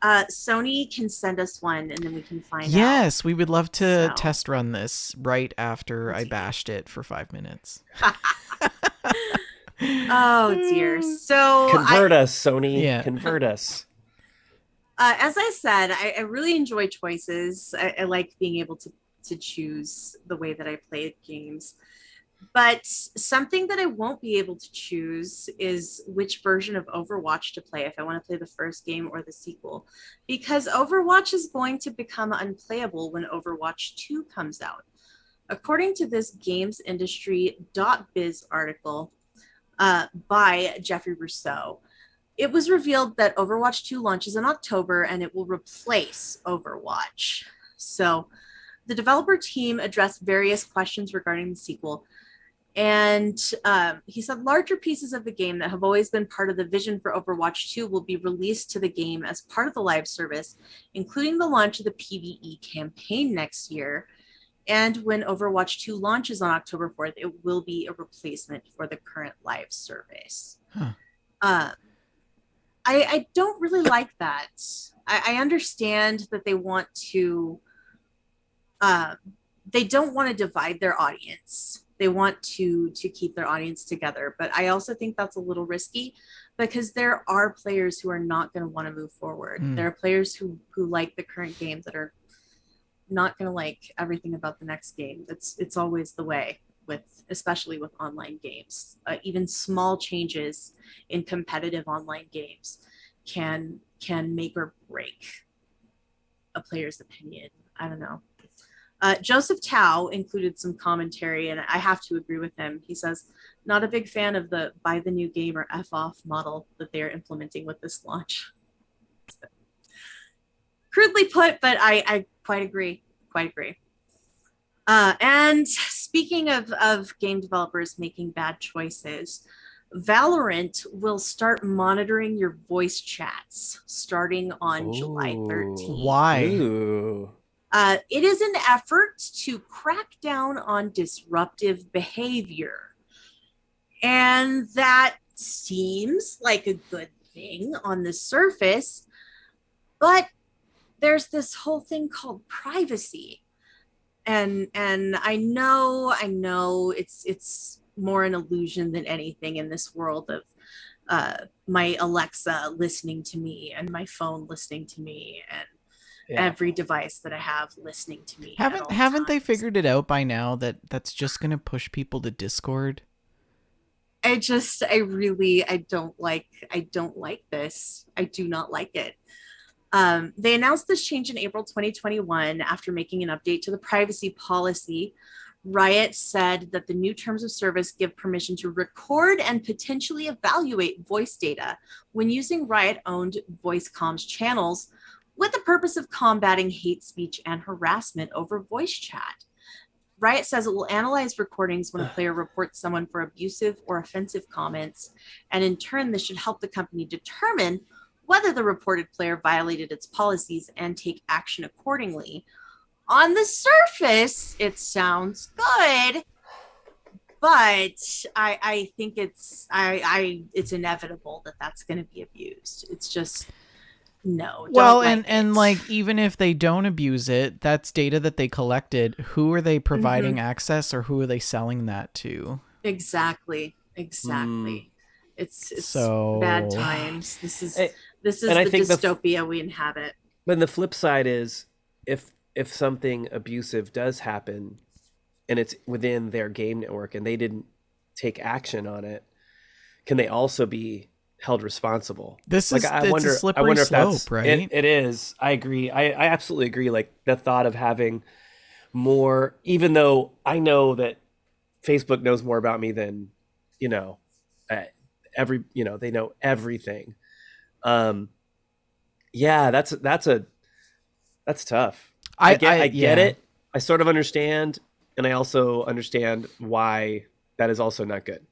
Sony can send us one and then we can find out. Yes, we would love to So, test run this right after I dear. bashed it for 5 minutes. Oh dear. So Convert us, Sony. Yeah. Convert us. as I said, I really enjoy choices. I like being able to choose the way that I play games. But something that I won't be able to choose is which version of Overwatch to play, if I want to play the first game or the sequel, because Overwatch is going to become unplayable when Overwatch 2 comes out. According to this GamesIndustry.biz article by Jeffrey Rousseau, it was revealed that Overwatch 2 launches in October and it will replace Overwatch. So the developer team addressed various questions regarding the sequel. And he said larger pieces of the game that have always been part of the vision for Overwatch 2 will be released to the game as part of the live service, including the launch of the PvE campaign next year. And when Overwatch 2 launches on October 4th, it will be a replacement for the current live service. Huh. Uh, I don't really like that. I understand that uh, they don't want to divide their audience. They want to keep their audience together, but I also think that's a little risky because there are players who are not going to want to move forward. Mm. There are players who like the current game that are not going to like everything about the next game. It's always the way with, especially with online games. Even small changes in competitive online games can make or break a player's opinion. I don't know. Joseph Tao included some commentary, and I have to agree with him. He says, not a big fan of the buy the new game or F off model that they are implementing with this launch. Crudely put, but I quite agree. Quite agree. And speaking of game developers making bad choices, Valorant will start monitoring your voice chats starting on July Ooh. 13th. Why? Ooh. It is an effort to crack down on disruptive behavior. And that seems like a good thing on the surface, but there's this whole thing called privacy. And I know it's more an illusion than anything in this world of my Alexa listening to me and my phone listening to me and Yeah. every device that I have listening to me at all Haven't they times. figured it out by now that that's just going to push people to Discord? I don't like this. I do not like it. They announced this change in April 2021 after making an update to the privacy policy. Riot said that the new terms of service give permission to record and potentially evaluate voice data when using Riot owned voice comms channels with the purpose of combating hate speech and harassment over voice chat. Riot says it will analyze recordings when a player reports someone for abusive or offensive comments, and in turn, this should help the company determine whether the reported player violated its policies and take action accordingly. On the surface, it sounds good, but I think it's inevitable that that's going to be abused. It's just no, Well, don't like and it. like even if they don't abuse it, that's data that they collected. Who are they providing access, or who are they selling that to? Exactly. Mm. Exactly. It's bad So, times. And This and is I the think dystopia we inhabit. but the flip side is if something abusive does happen and it's within their game network and they didn't take action on it, can they also be held responsible? this Like is it's a I slippery wonder if slope, that's it. right? It is. I agree. I absolutely agree. Like the thought of having more, even though I know that Facebook knows more about me than you know, uh, they know everything. Um, Yeah, that's tough. I get Yeah. it. I sort of understand, and I also understand why that is also not good.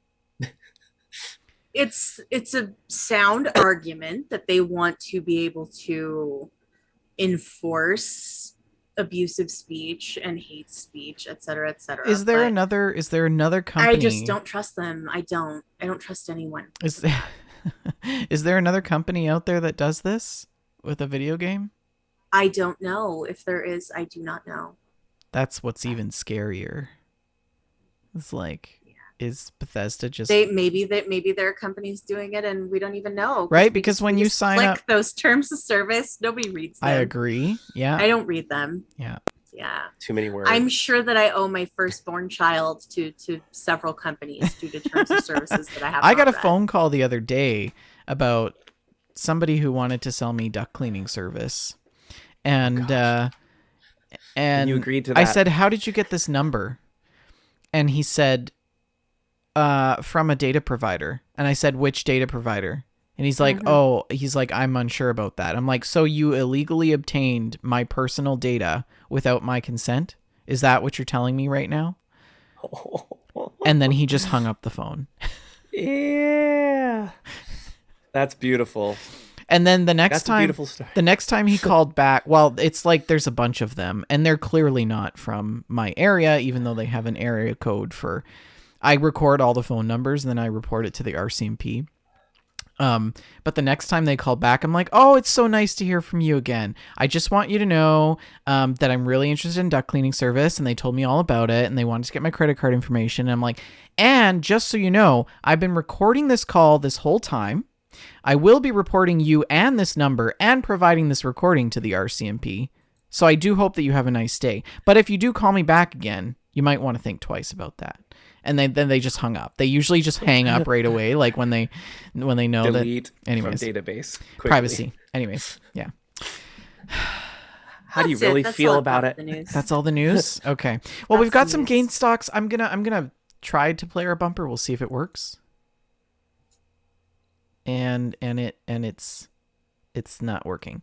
It's a sound argument that they want to be able to enforce abusive speech and hate speech, et cetera, et cetera. But Is there another I just company? don't trust them. I don't trust anyone. Is is there another company out there that does this with a video game? I don't know. If there is, I do not know. That's what's even scarier. It's like, Yeah. is Bethesda just Maybe there are companies doing it and we don't even know because right? Because we when you just sign up, click those terms of service. Nobody reads I them. agree. Yeah. I don't read them. Yeah. Yeah. Too many I'm words. sure that I owe my firstborn child to several companies due to terms of services that I have I got not a read. phone call the other day about somebody who wanted to sell me duct cleaning service. Oh And gosh. And you and agreed to I that. said, "How did you get this number?" And he said, from a data provider." And I said, "Which data provider?" And he's like, Mm-hmm. "Oh, he's like, I'm unsure about that." I'm like, "So you illegally obtained my personal data without my consent? Is that what you're telling me right now?" And then he just hung up the phone. Yeah. That's beautiful. And then That's a beautiful story. the next time he called back, well, it's like there's a bunch of them, and they're clearly not from my area, even though they have an area code for. I record all the phone numbers and then I report it to the RCMP. But the next time they call back, I'm like, "Oh, it's so nice to hear from you again. I just want you to know that I'm really interested in duct cleaning service." And they told me all about it, and they wanted to get my credit card information. And I'm like, "And just so you know, I've been recording this call this whole time. I will be reporting you and this number and providing this recording to the RCMP. So I do hope that you have a nice day. But if you do call me back again, you might want to think twice about that." And then they just hung up. They usually just hang up right away, like when they know that. Delete from Anyways, database quickly. privacy. Anyways, yeah, How do you That's it. really That's all feel I've got about for it? the news. that's all the news. Okay. Well, we've That's the got some gain news. stocks. I'm gonna try to play our bumper. We'll see if it works. And it's not working.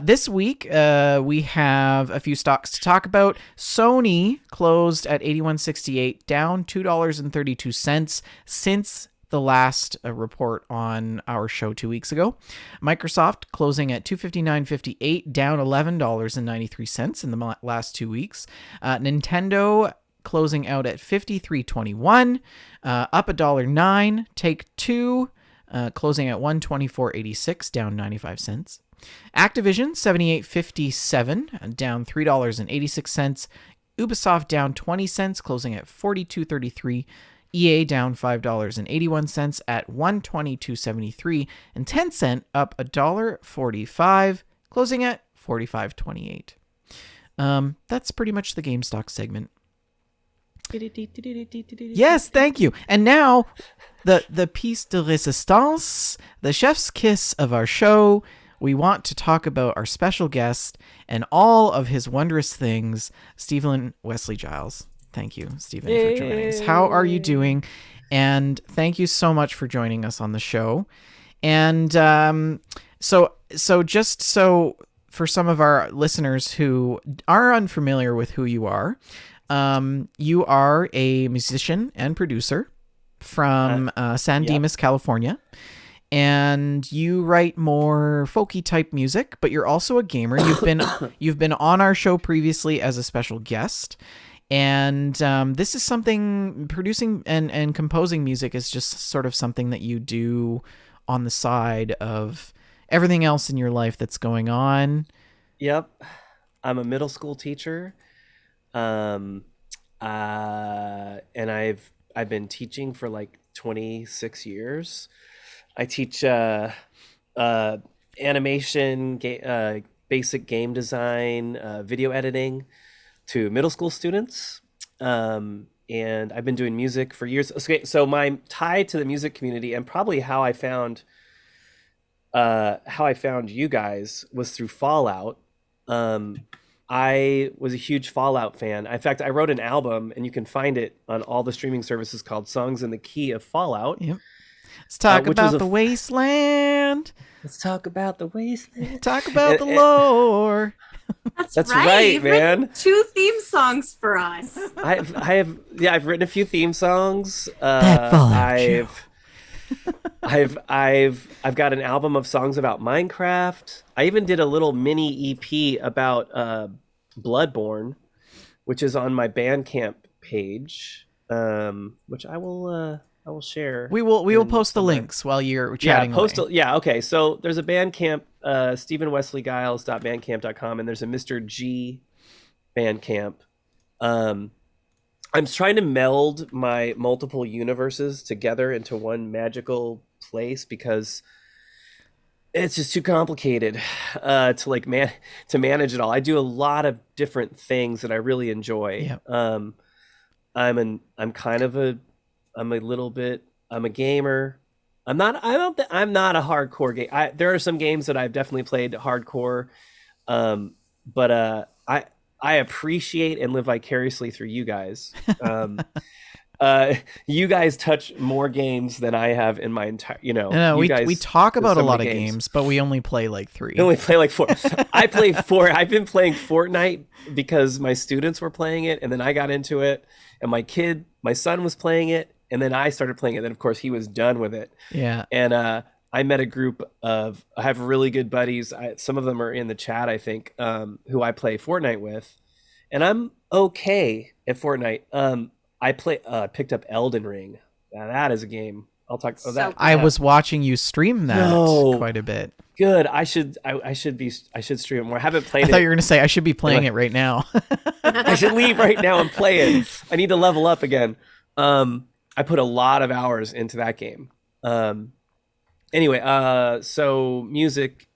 This week, we have a few stocks to talk about. Sony closed at 81.68, down $2.32 since the last report on our show 2 weeks ago. Microsoft closing at 259.58, down $11.93 in the last 2 weeks. Nintendo closing out at 53.21, up $1.09. Take Two closing at 124.86, down 95 cents. Activision 78.57, down $3.86. Ubisoft down 20 cents, closing at 42.33. EA down $5.81 at 122.73, and Tencent up $1.45, closing at 45.28. That's pretty much the GameStop segment. Yes, thank you. And now, the piece de resistance, the chef's kiss of our show. We want to talk about our special guest and all of his wondrous things, Stephen Wesley Giles. Thank you, Stephen, for joining us. How are you doing? And thank you so much for joining us on the show. And so for some of our listeners who are unfamiliar with who you are a musician and producer from San Yep. Dimas, California. And you write more folky type music, but you're also a gamer. You've been on our show previously as a special guest. And this is something, producing and composing music is just sort of something that you do on the side of everything else in your life that's going on. Yep. I'm a middle school teacher. Um, and I've been teaching for like 26 years. I teach uh, animation, basic game design, video editing to middle school students. And I've been doing music for years. Okay, so my tie to the music community and probably how I found you guys was through Fallout. Um, I was a huge Fallout fan. In fact, I wrote an album, and you can find it on all the streaming services called "Songs in the Key of Fallout." Yep. Let's talk which was about the wasteland. let's talk about the wasteland. Talk about the And lore. That's that's right. right, You've written man. 2 theme songs for us. I've written a few theme songs. That followed you. I've got an album of songs about Minecraft. I even did a little mini EP about Bloodborne, which is on my Bandcamp page, which I will share. We will post the somewhere. links while you're Yeah, chatting away. yeah, okay. So there's a Bandcamp, StephenWesleyGuiles.bandcamp.com, and there's a Mr. G Bandcamp. Um, I'm trying to meld my multiple universes together into one magical place because it's just too complicated to like to manage it all. I do a lot of different things that I really enjoy. Yeah. I'm kind of a I'm a little bit I'm a gamer. I'm not a hardcore game. There are some games that I've definitely played hardcore, but I appreciate and live vicariously through you guys. You guys touch more games than I have in my entire. No, you we guys talk there's about a so lot many of games, but we only play like 3. I only play like 4. I play 4. I've been playing Fortnite because my students were playing it, and then I got into it, and my son was playing it, and then I started playing it. Then of course he was done with it. Yeah. And I met a group of I have really good buddies. Some of them are in the chat, I think, who I play Fortnite with, and I'm okay at Fortnite. I picked up Elden Ring. Now that is a game. I'll talk about that. I was watching you stream that quite a bit. Good. I should stream it more. I haven't played it. I thought you were going to say I should be playing it right now. I should leave right now and play it. I need to level up again. I put a lot of hours into that game. Anyway, so music,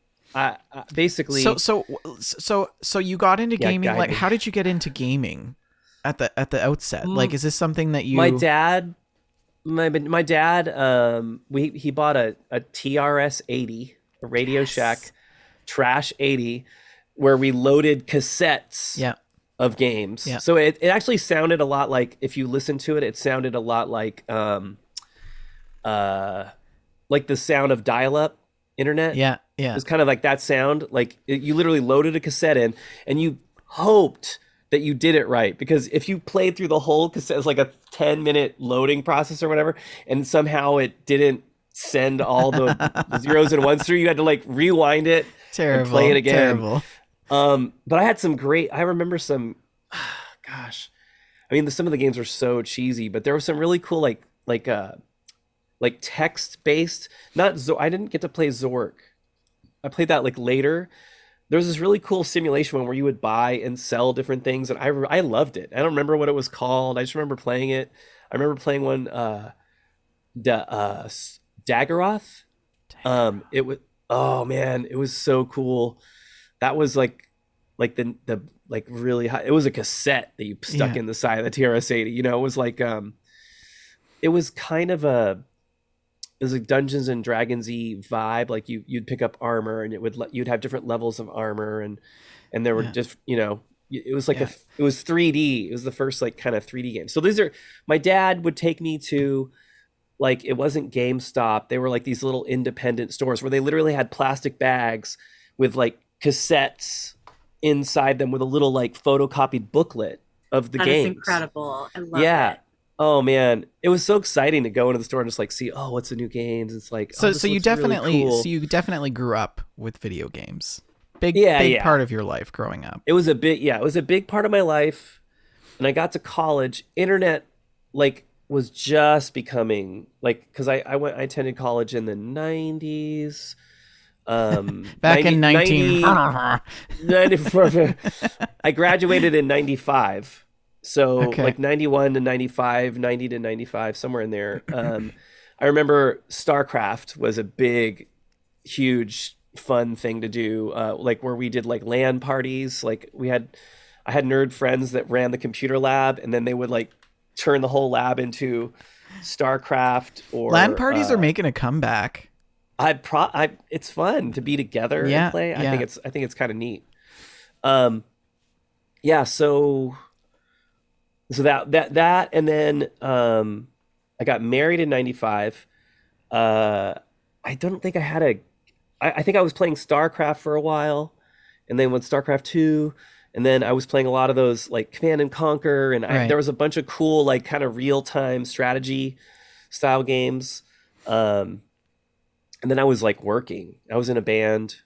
basically. So you got into gaming. Like, how did you get into gaming at the outset? Like, is this something that you? My dad, he bought a TRS 80, a Radio Shack Trash 80, where we loaded cassettes. Yeah. Of games. Yeah. So it actually sounded a lot like, if you listen to it, it sounded a lot like the sound of dial-up internet. Yeah. It was kind of like that sound. Like you literally loaded a cassette in and you hoped that you did it right, because if you played through the whole cassette, it's like a 10-minute loading process or whatever, and somehow it didn't send all the zeros and ones through, you had to like rewind it and play it again. Terrible. But I had I remember some, gosh, I mean, some of the games were so cheesy, but there was some really cool, like text based, I didn't get to play Zork. I played that like later. There was this really cool simulation one where you would buy and sell different things. And I loved it. I don't remember what it was called. I just remember playing it. I remember playing one, Daggeroth. It was, oh man, it was so cool. That was like the like really high. It was a cassette that you stuck in the side of the TRS-80. It was like it was kind of it was like Dungeons and Dragons-y vibe. Like you'd pick up armor and you'd have different levels of armor and there were just it was like it was 3D. It was the first like kind of 3D game. So my dad would take me to, like, it wasn't GameStop. They were like these little independent stores where they literally had plastic bags with like cassettes inside them with a little like photocopied booklet of the games. That is incredible. I love it. Oh man, it was so exciting to go into the store and just like see, oh, what's the new games? It's like, so you definitely grew up with video games. Big part of your life growing up. It was a big part of my life. And I got to college, internet like was just becoming like, because I attended college in the 90s. Back in 94. I graduated in 95. So like 91 to 95, 90 to 95, somewhere in there. I remember StarCraft was a big, huge, fun thing to do. Like where we did like LAN parties. Like I had nerd friends that ran the computer lab, and then they would like turn the whole lab into StarCraft. Or LAN parties are making a comeback. It's fun to be together and play. I think it's kind of neat. So that and then I got married in 95. Uh, I don't think I had a. I think I was playing StarCraft for a while, and then went StarCraft 2, and then I was playing a lot of those like Command and Conquer, and there Right. was a bunch of cool like kind of real time strategy style games. Um, and then I was like working. I was in a band.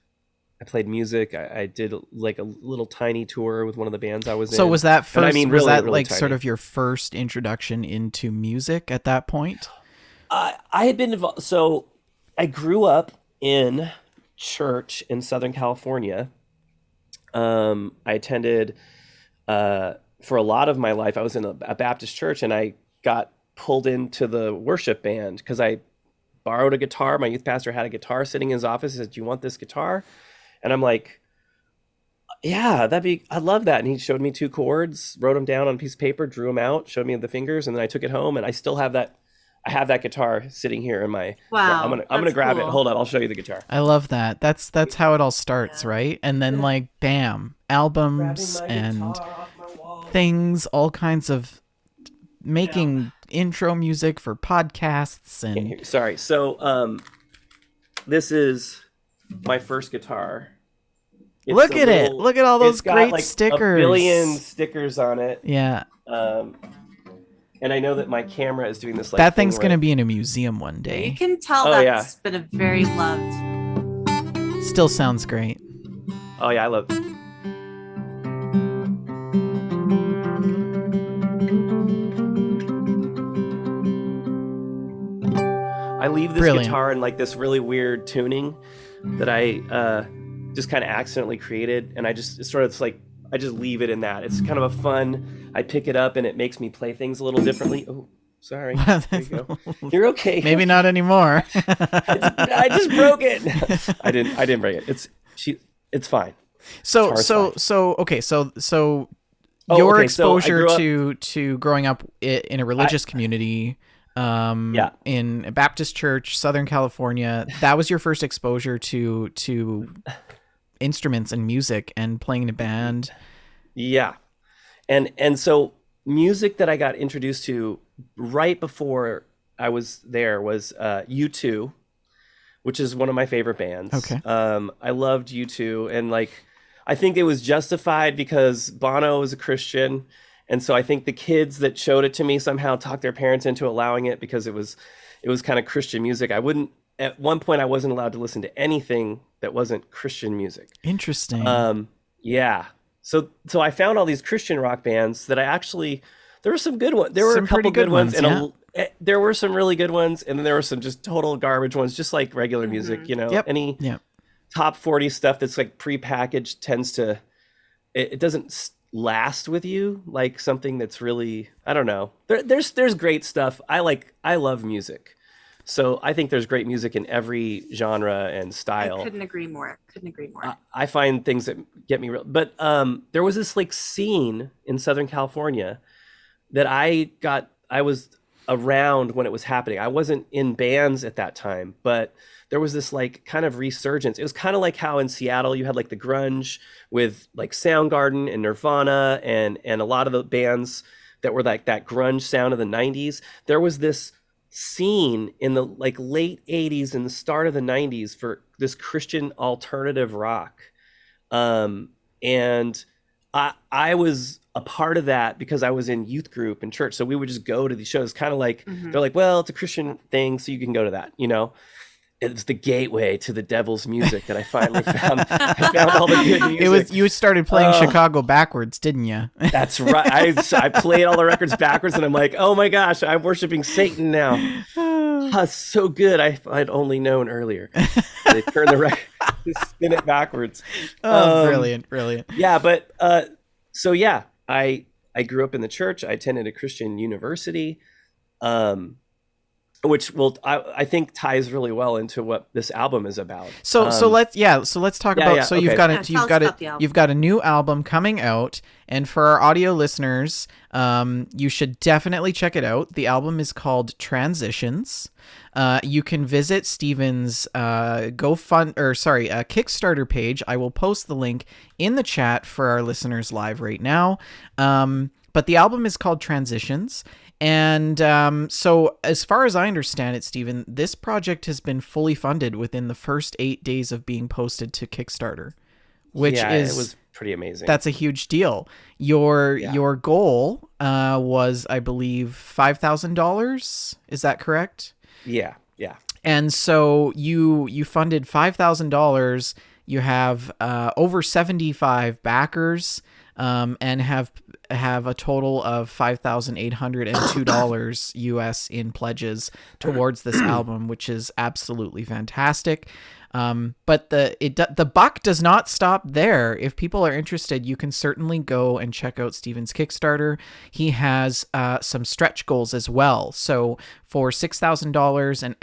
I played music. I did like a little tiny tour with one of the bands I was So in, was that and I first? mean Was really that really like sort tiny. of your first introduction into music at that point? I had been involved. So I grew up in church in Southern California. I attended for a lot of my life. I was in a Baptist church, and I got pulled into the worship band because I borrowed a guitar. My youth pastor had a guitar sitting in his office. He said, "Do you want this guitar?" And I'm like, "Yeah, I love that." And he showed me two chords, wrote them down on a piece of paper, drew them out, showed me the fingers, and then I took it home, and I still have that. I have that guitar sitting here in my. Wow, I'm gonna that's grab it. cool. Hold on, I'll show you the guitar. I love that. That's how it all starts, Yeah. right? And then Yeah, like bam, grabbing albums my and guitar off my wall. things, all kinds of Yeah. making intro music for podcasts Can't and hear. Sorry. So, this is my first guitar. It's look a at it. little. Look at all It's those got great like a billion stickers. stickers on it. Yeah. Um, and I know that my camera is doing this like That thing thing's where going to be in a museum one Yeah, you day. can tell oh yeah, that's been a very loved. Still sounds great. oh yeah, I love. I leave this Brilliant. guitar in like this really weird tuning that I just kind of accidentally created, and I just it's sort of it's like I just leave it in that. It's kind of a fun. I pick it up and it makes me play things a little differently. Oh, sorry. There you go. You're okay. Maybe not anymore. I just broke it. I didn't break it. It's fine. Guitar's fine. So Oh, your okay. So I exposure grew up. to growing up in a I religious community yeah. in a Baptist church, Southern California, that was your first exposure to instruments and music and playing in a band. Yeah. And so music that I got introduced to right before I was there was U2, which is one of my favorite bands. Okay. I loved U2, and like I think it was justified because Bono was a Christian, and so I think the kids that showed it to me somehow talked their parents into allowing it because it was kind of Christian music. I wouldn't At one point I wasn't allowed to listen to anything that wasn't Christian music. Interesting. Um, yeah. So I found all these Christian rock bands that I actually there were some good ones. There were a Some pretty couple good good ones, ones, yeah. there were some really good ones, and then there were some just total garbage ones, just like regular music. Hmm. You know, Yep. any Yep. top 40 stuff that's like prepackaged tends to it doesn't last with you like something that's really I don't know. There's great stuff. I love music. So I think there's great music in every genre and I style. couldn't agree more. Couldn't agree more. I find things that get me real. But there was this like scene in Southern California that I was around when it was happening. I wasn't in bands at that time, but there was this like kind of resurgence. It was kind of like how in Seattle you had like the grunge with like Soundgarden and Nirvana and a lot of the bands that were like that grunge sound of the 90s. There was this scene in the like late 80s and the start of the 90s for this Christian alternative rock. And I was a part of that because I was in youth group in church. So we would just go to these shows, kind of like Hmm. they're like, well, it's a Christian thing, so you can go to that, you know. It's the gateway to the devil's music that I finally found. I found all the good It was music. you started playing Uh, Chicago backwards, didn't you? that's right. I played all the records backwards, and I'm like, oh my gosh, I'm worshiping Satan now. That's so good. I'd only known earlier. They turn the record, spin it backwards. Oh, Um, brilliant. yeah, but so yeah, I grew up in the church. I attended a Christian university, um, which I think ties really well into what this album is about. So let's talk Yeah, about yeah, so you've okay. got Yeah, it tell us about the album. you've got a new album coming out, and for our audio listeners, you should definitely check it out. The album is called Transitions. You can visit Steven's Kickstarter page. I will post the link in the chat for our listeners live right now. but the album is called Transitions. And so, as far as I understand it, Stephen, this project has been fully funded within the first 8 days of being posted to Kickstarter, which Yeah, it is was pretty amazing. that's a huge deal. Your Yeah. your goal was, I believe, $5,000. Is that correct? Yeah. Yeah. And so you funded $5,000. You have over 75 backers, and have a total of $5,802 US in pledges towards this album, which is absolutely fantastic. But the buck does not stop there. If people are interested, you can certainly go and check out Steven's Kickstarter. He has some stretch goals as well. So for $6,000 and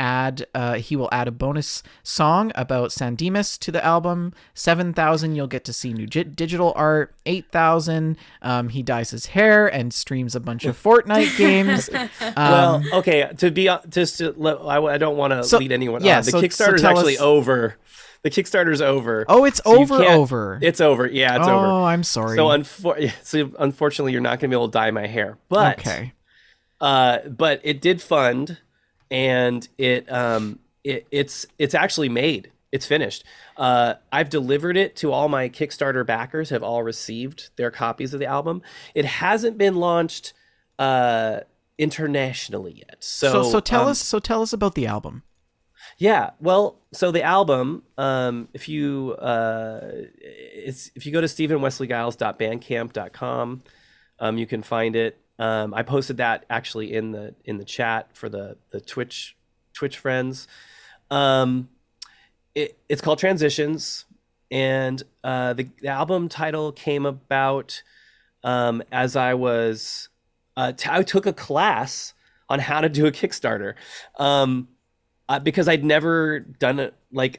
he will add a bonus song about San Dimas to the album. 7,000, you'll get to see new digital art. 8,000, he dyes his hair and streams a bunch of Fortnite games. Well, okay. I don't want to lead anyone yeah, on. The so Kickstarter's tell actually us- over. The Kickstarter's over. Oh, it's So you over. can't- Over. It's over. Yeah, it's over. Oh, I'm sorry. So unfortunately, you're not going to be able to dye my hair. But Okay. but it did fund, and it's actually made. It's finished. I've delivered it to all my Kickstarter backers. Have all received their copies of the album. It hasn't been launched internationally yet. So tell us about the album. Yeah, well, so the album, if you go to stephenwesleyguiles.bandcamp.com, you can find it. I posted that actually in the chat for the Twitch friends. It's called Transitions, and the album title came about as I was I took a class on how to do a Kickstarter. Because I'd never done it. I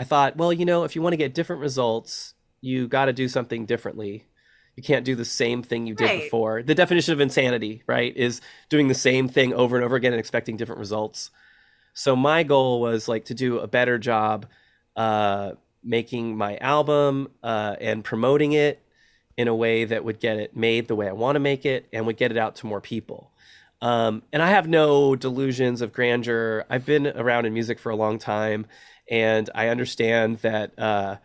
thought, well, if you want to get different results, you got to do something differently. You can't do the same thing you did Right. before. The definition of insanity, right, is doing the same thing over and over again and expecting different results. So my goal was to do a better job making my album and promoting it in a way that would get it made the way I want to make it and would get it out to more people. And I have no delusions of grandeur. I've been around in music for a long time, and I understand that,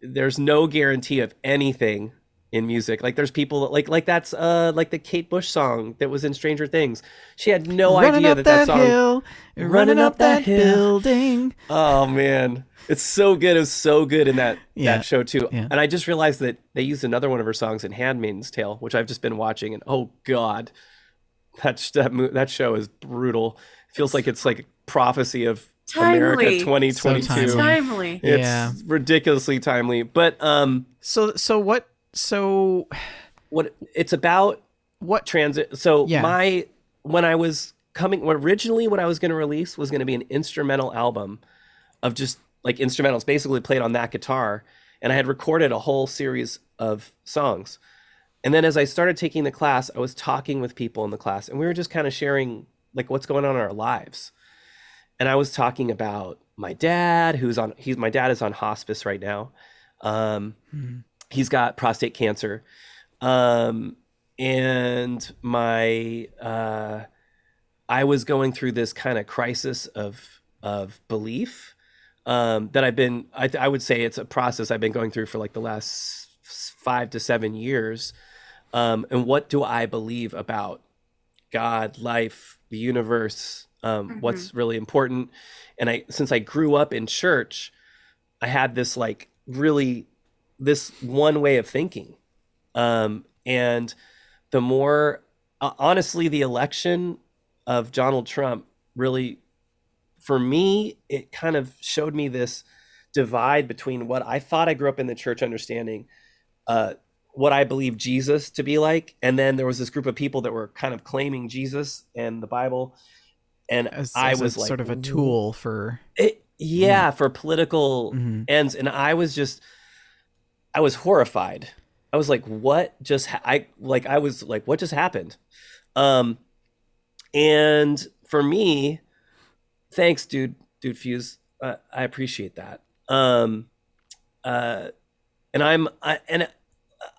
there's no guarantee of anything in music. There's people that, that's like the Kate Bush song that was in Stranger Things. She had no idea that song. Hill, running up that building. Oh man, it's so good. It was so good in that show too. Yeah. And I just realized that they used another one of her songs in Handmaid's Tale, which I've just been watching, and oh god. That show is brutal. It feels like it's like a prophecy of America Timely. 2022. So Timely. It's Yeah. ridiculously timely. But So what what it's about what transit. So Yeah. when I was originally what I was going to release was going to be an instrumental album of just instrumentals, basically played on that guitar, and I had recorded a whole series of songs. And then as I started taking the class, I was talking with people in the class, and we were just kind of sharing what's going on in our lives. And I was talking about my dad, my dad is on hospice right now. He's got prostate cancer. And I was going through this kind of crisis of belief that I would say it's a process I've been going through for the last 5 to 7 years. And what do I believe about God, life, the universe, what's really important? And since I grew up in church, I had this this one way of thinking. And the more, honestly, the election of Donald Trump really, for me, it kind of showed me this divide between what I thought I grew up in the church understanding, what I believe Jesus to be like, and then there was this group of people that were kind of claiming Jesus and the Bible, and I was sort of a tool for for political ends, and I was horrified. I was like, what just what just happened? And for me, thanks, dude Fuse. I appreciate that. And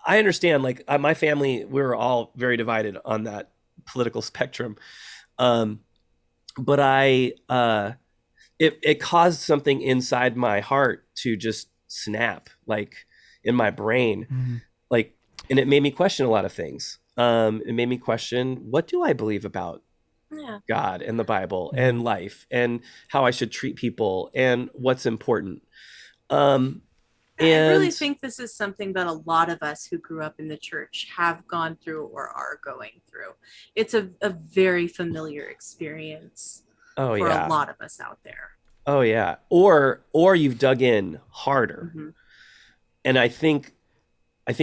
I understand. Like my family, we were all very divided on that political spectrum. Um, but it caused something inside my heart to just snap, like in my brain, Mhm. like, and it made me question a lot of things. It made me question, what do I believe about Yeah. God and the Bible Mhm. and life and how I should treat people and what's important. Um, I really and think this is something that a lot of us who grew up in the church have gone through or are going through. It's a very familiar experience oh for a yeah, lot of us out there. oh yeah, or you've dug in harder, Mm-hmm. and I think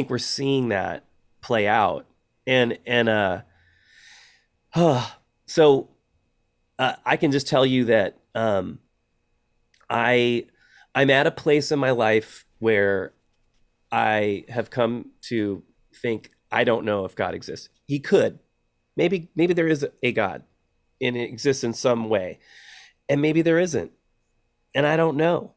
we're seeing that play out, and so I can just tell you that I I'm at a place in my life where I have come to think I don't know if God exists. He could. Maybe there is a God and it exists in some way. And maybe there isn't. And I don't know.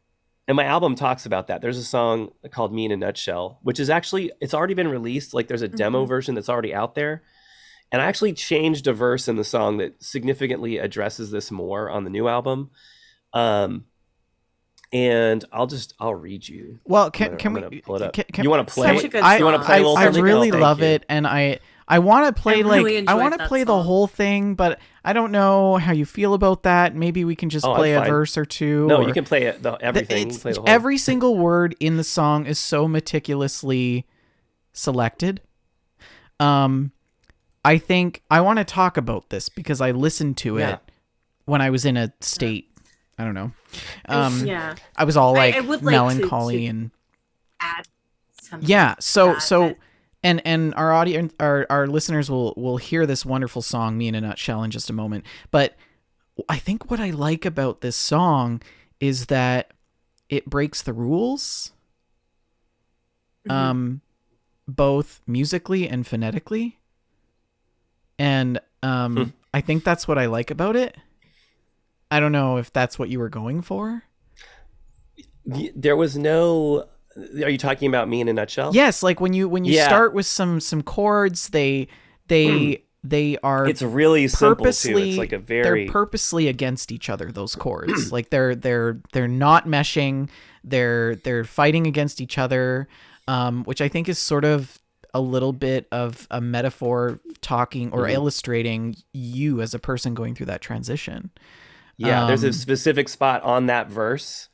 And my album talks about that. There's a song called Me in a Nutshell, which is actually it's already been released. Like there's a demo Mm-hmm. version that's already out there. And I actually changed a verse in the song that significantly addresses this more on the new album. Um, and I'll read you. Well, I'm can we gonna pull it up. can You want to Such play? a good I You want to song. play a little I something? really Thank love you. it, and I want to play really I enjoyed want to that play the song. whole thing, but I don't know how you feel about that. Maybe we can just Oh, I'm play a fine. verse or two. No, you Or can play it, everything. You can it's play the whole. every single word in the song is so meticulously selected. Um, I think I want to talk about this because I listened to Yeah. it when I was in a state. I don't know. Yeah, I was all like I would like melancholy to and add something. yeah. To that. And our audience, our listeners will hear this wonderful song, Me in a Nutshell, in just a moment. But I think what I like about this song is that it breaks the rules, Mm-hmm. both musically and phonetically. And I think that's what I like about it. I don't know if that's what you were going for. There was no. Are you talking about Me in a Nutshell? Yes, like when you Yeah. start with some chords, they are It's really simple too. It's like a they're very. purposely against each other, those chords. Like they're not meshing. They're fighting against each other, which I think is sort of a little bit of a metaphor talking or illustrating you as a person going through that transition. Yeah, there's a specific spot on that verse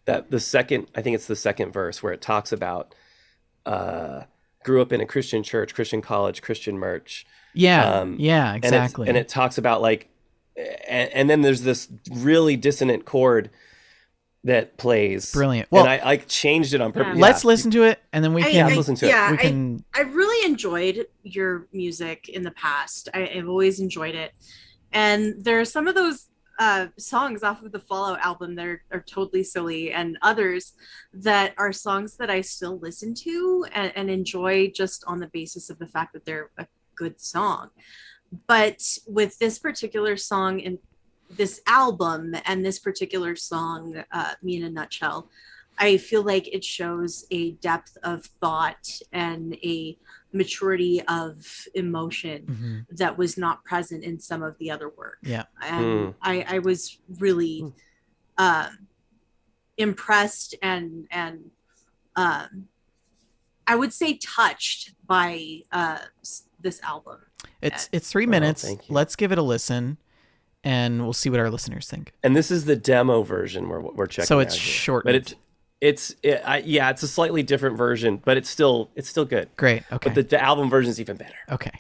that I think it's the second verse where it talks about grew up in a Christian church, Christian college, Christian merch. Yeah, Um, yeah, and exactly. it talks about like, and then there's this really dissonant chord that plays. Brilliant. And Well, I changed it on purpose. Yeah. let's listen to it, and then we I, can. let's listen to it. yeah, We can. I really enjoyed your music in the past. I've always enjoyed it, and there are some of those songs off of the Fallout album that are totally silly, and others that are songs that I still listen to and enjoy just on the basis of the fact that they're a good song. But with this particular song in this album and this particular song, Me in a Nutshell, I feel like it shows a depth of thought and a maturity of emotion that was not present in some of the other work. Yeah. And I was really impressed and I would say touched by this album. It's 3 minutes. Thank you. Let's give it a listen, and we'll see what our listeners think. And this is the demo version we're checking. So it's out here. short, but it's a slightly different version, but it's still good. Great. Okay. But the album version is even better. Okay.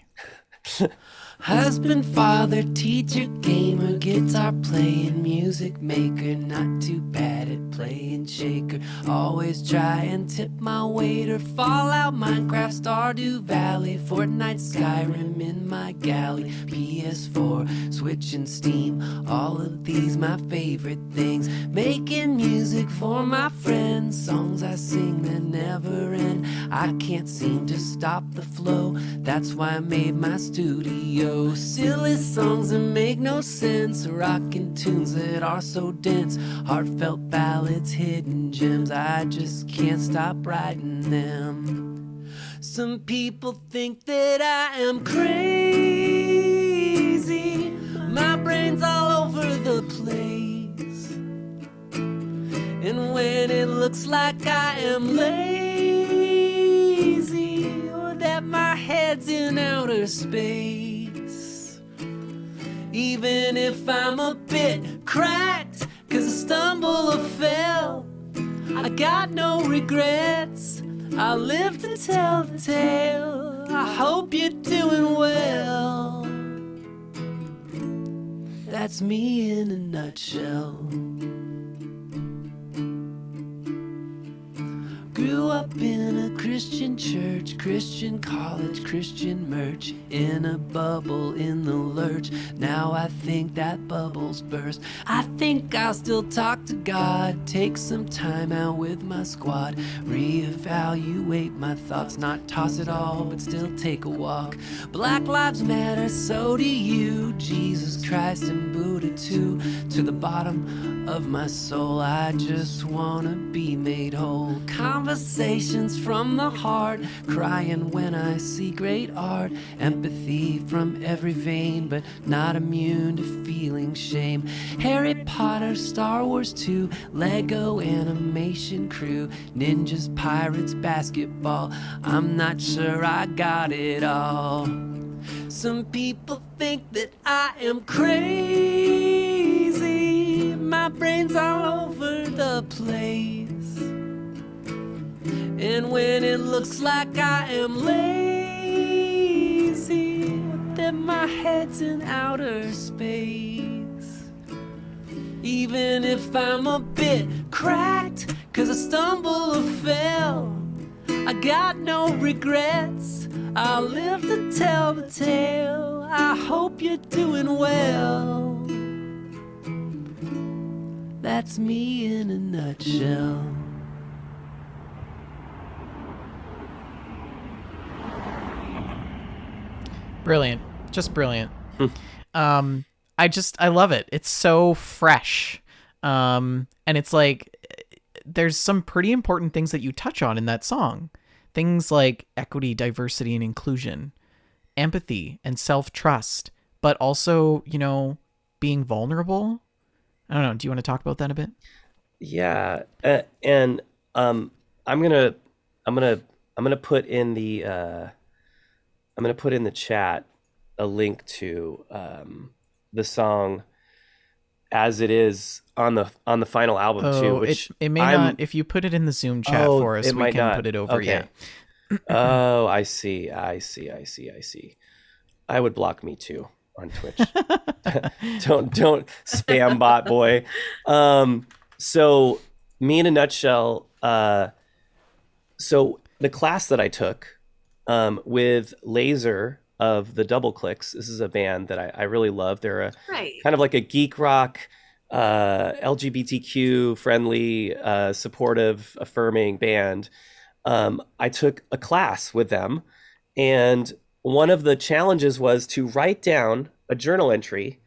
Husband, father, teacher, gamer, guitar playing, music maker, not too bad at playing shaker. Always try and tip my waiter. Fallout, Minecraft, Stardew Valley, Fortnite, Skyrim in my galley, PS4, Switch and Steam, all of these my favorite things. Making music for my friends, songs I sing that never end. I can't seem to stop the flow, that's why I made my studio. Silly songs that make no sense, rockin' tunes that are so dense, heartfelt ballads, hidden gems, I just can't stop writing them. Some people think that I am crazy. My brain's all over the place. And when it looks like I am lazy, or that my head's in outer space, even if I'm a bit cracked, 'cause I stumble or fell, I got no regrets. I live to tell the tale. I hope you're doing well. That's me in a nutshell. Grew up in a Christian church, Christian college, Christian merch, in a bubble in the lurch. Now I think that bubble's burst. I think I'll still talk to God, take some time out with my squad, reevaluate my thoughts, not toss it all, but still take a walk. Black lives matter, so do you. Jesus Christ and Buddha too. To the bottom of my soul, I just wanna be made whole. Conversations from the heart, crying when I see great art. Empathy from every vein, but not immune to feeling shame. Harry Potter, Star Wars 2, Lego animation crew, ninjas, pirates, basketball. I'm not sure I got it all. Some people think that I am crazy. My brain's all over the place. And when it looks like I am lazy, then my head's in outer space. Even if I'm a bit cracked, 'cause I stumble or fell, I got no regrets. I'll live to tell the tale. I hope you're doing well. That's me in a nutshell. Brilliant. Just brilliant. I love it. It's so fresh. And it's like, there's some pretty important things that you touch on in that song. Things like equity, diversity, and inclusion, empathy, and self-trust, but also, being vulnerable. I don't know. Do you want to talk about that a bit? Yeah. And I'm gonna put in the chat a link to the song as it is on the final album too. Which it may not. If you put it in the Zoom chat for us, we can put it over. Okay. Yeah. Oh, I see. I would block me too on Twitch. don't spam bot boy. So me in a nutshell. So the class that I took with Laser of the Double Clicks. This is a band that I really love. They're kind of like a geek rock, LGBTQ friendly, supportive, affirming band. I took a class with them, and one of the challenges was to write down a journal entry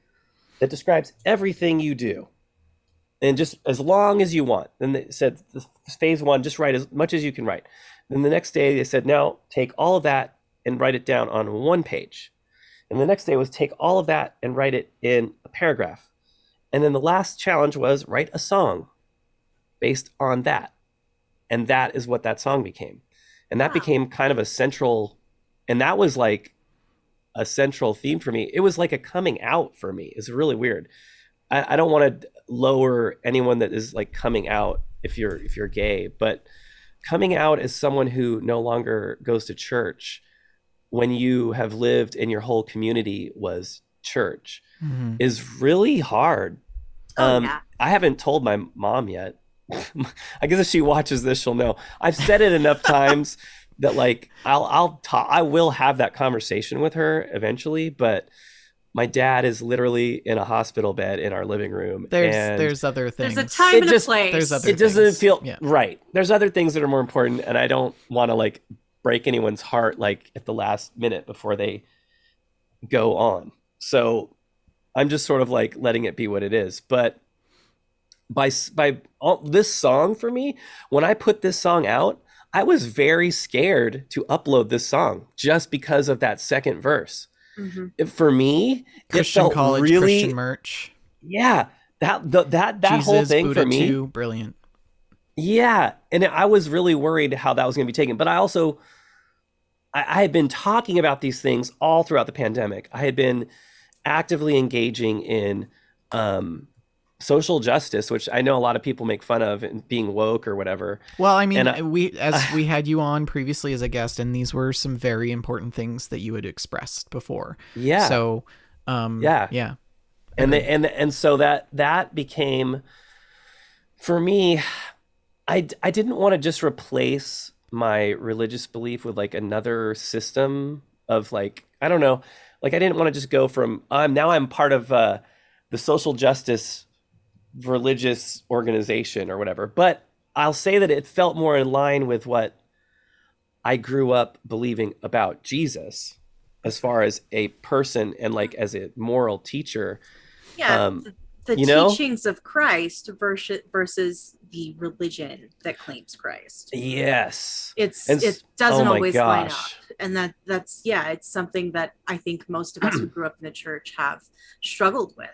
that describes everything you do, and just as long as you want. Then they said, phase one, just write as much as you can write. Then the next day they said, now take all of that and write it down on one page. And the next day was take all of that and write it in a paragraph. And then the last challenge was write a song based on that. And that is what that song became. And that became kind of a central, and that was like a central theme for me. It was like a coming out for me. It's really weird. I don't want to lower anyone that is like coming out if you're gay, but coming out as someone who no longer goes to church when you have lived and your whole community was church is really hard. I haven't told my mom yet. I guess if she watches this, she'll know. I've said it enough times that like I will have that conversation with her eventually, but my dad is literally in a hospital bed in our living room. There's other things. There's a time and a place. It doesn't feel right. There's other things that are more important, and I don't want to like break anyone's heart like at the last minute before they go on. So I'm just sort of like letting it be what it is. But by all, this song for me, when I put this song out, I was very scared to upload this song just because of that second verse. For me, Christian it felt college, really, Christian merch. yeah, that Jesus, whole thing Buddha for me, 2, brilliant. yeah. And I was really worried how that was going to be taken. But I also, I had been talking about these things all throughout the pandemic. I had been actively engaging in social justice, which I know a lot of people make fun of and being woke or whatever. Well, I mean, And we had you on previously as a guest, and these were some very important things that you had expressed before. yeah, So, yeah. yeah. And so that became, for me, I didn't want to just replace my religious belief with like another system of like, I don't know, like I didn't want to just go from now I'm part of the social justice religious organization or whatever. But I'll say that it felt more in line with what I grew up believing about Jesus as far as a person and like as a moral teacher. Yeah, the you know? teachings of Christ versus the religion that claims Christ. Yes. It doesn't oh my always line up, gosh. and that's it's something that I think most of us who grew up in the church have struggled with.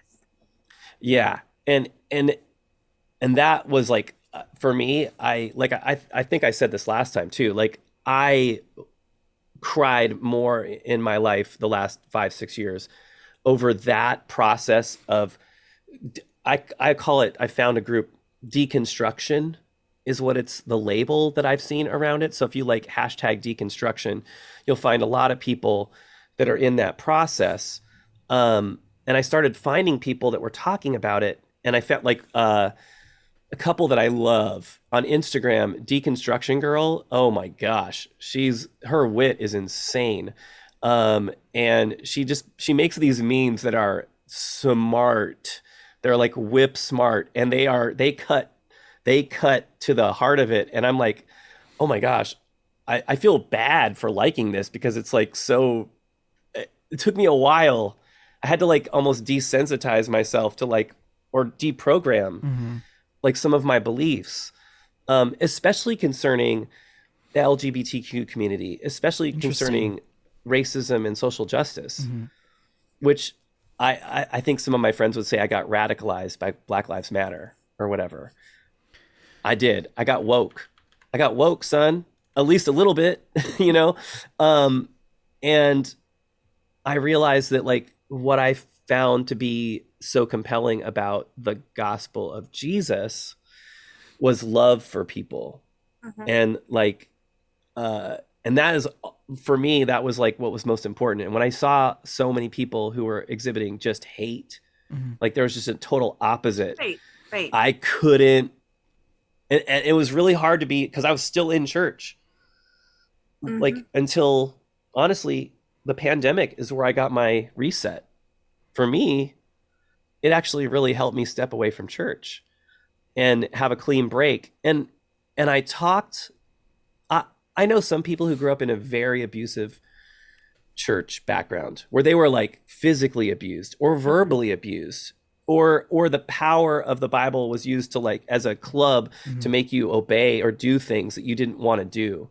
Yeah. And that was like for me, I think I said this last time too. Like I cried more in my life the last 5-6 years over that process of I call it, I found a group, deconstruction is what it's the label that I've seen around it. So if you like hashtag deconstruction, you'll find a lot of people that are in that process. And I started finding people that were talking about it. And I felt like a couple that I love on Instagram, Deconstruction Girl. Oh my gosh. Her wit is insane. And she makes these memes that are smart. They're like whip smart, and they cut to the heart of it. And I'm like, oh my gosh, I feel bad for liking this because it's like so, it took me a while. I had to like almost desensitize myself to like, or deprogram like some of my beliefs, especially concerning the LGBTQ community, especially concerning racism and social justice, which I think some of my friends would say I got radicalized by Black Lives Matter or whatever. I did. I got woke, son, at least a little bit, you know? And I realized that like what I found to be so compelling about the gospel of Jesus was love for people. And like, and that is, for me, that was like what was most important. And when I saw so many people who were exhibiting just hate, like there was just a total opposite. Right. I couldn't, and it was really hard to be, because I was still in church. Like until, honestly, the pandemic is where I got my reset. For me, it actually really helped me step away from church and have a clean break. And I talked, I know some people who grew up in a very abusive church background where they were like physically abused or verbally abused, or the power of the Bible was used to like as a club to make you obey or do things that you didn't want to do.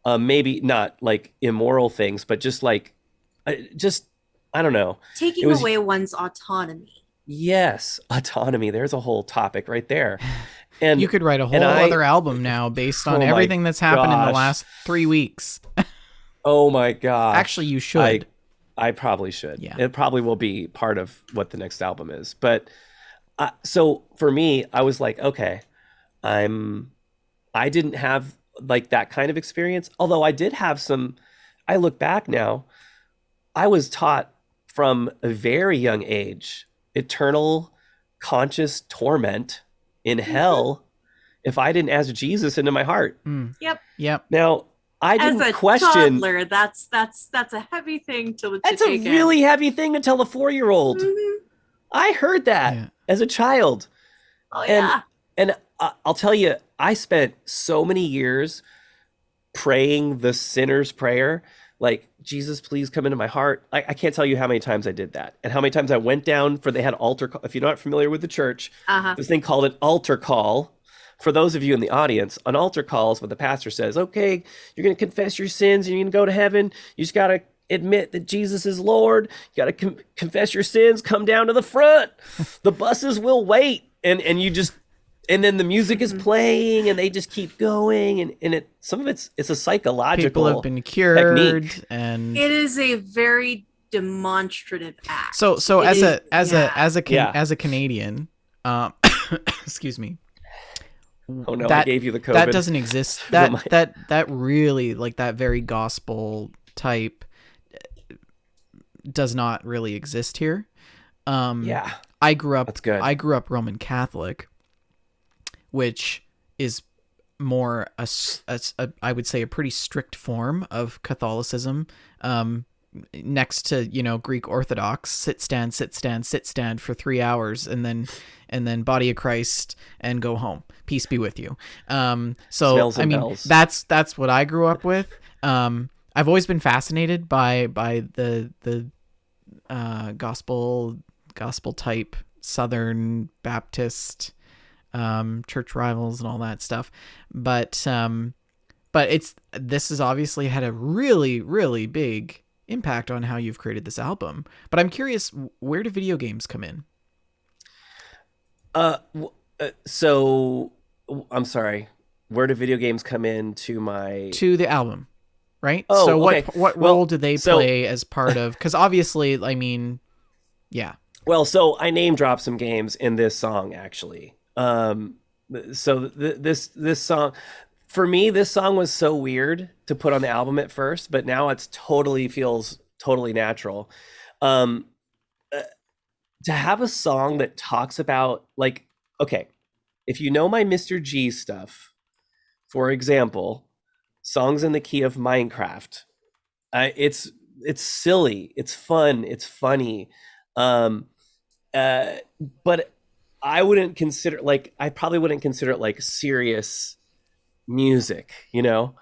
Maybe not like immoral things, but just like, I don't know. Taking away one's autonomy. Yes, autonomy. There's a whole topic right there. And you could write a whole other album now based on everything that's happened in the last 3 weeks. Oh my gosh. Actually, you should. I probably should. Yeah. It probably will be part of what the next album is. But so for me, I was like, okay, I didn't have like that kind of experience. Although I did have some, I look back now, I was taught from a very young age, eternal conscious torment in hell if I didn't ask Jesus into my heart. Yep. Now, I didn't as a question. toddler, that's a heavy thing to That's take a really heavy thing to tell a 4-year-old. I heard that as a child. Oh yeah. And I'll tell you, I spent so many years praying the sinner's prayer, like, Jesus, please come into my heart. I can't tell you how many times I did that, and how many times I went down they had altar call. If you're not familiar with the church, this thing called an altar call for those of you in the audience, an altar call is what the pastor says. Okay, you're going to confess your sins and you're going to go to heaven. You just got to admit that Jesus is Lord. You got to confess your sins. Come down to the front. The buses will wait. And you just, and then the music is playing and they just keep going. And some of it's a psychological People have been cured technique. and It is a very demonstrative act. so It as is- a Canadian, excuse me. Oh no, I gave you the COVID. That doesn't exist. That really, like, that very gospel type does not really exist here. Yeah. I grew up That's good. I grew up Roman Catholic, which is more a I would say a pretty strict form of Catholicism. Next to, you know, Greek Orthodox, sit stand for 3 hours and then body of Christ and go home. Peace be with you. So Smells and I mean bells. that's what I grew up with. I've always been fascinated by the gospel type Southern Baptist church rivals and all that stuff, but this has obviously had a really big impact on how you've created this album. But I'm curious, where do video games come in? So I'm sorry. Where do video games come in to The album, right? Oh, so okay. what Well, role do they so- play as part of? Because obviously, I mean, yeah. Well, so I name dropped some games in this song actually. So this song, for me, this song was so weird to put on the album at first, but now it's feels totally natural. To have a song that talks about, like, okay, if you know my Mr. G stuff, for example, songs in the key of Minecraft, it's silly, it's fun, it's funny, but I probably wouldn't consider it like serious music, you know.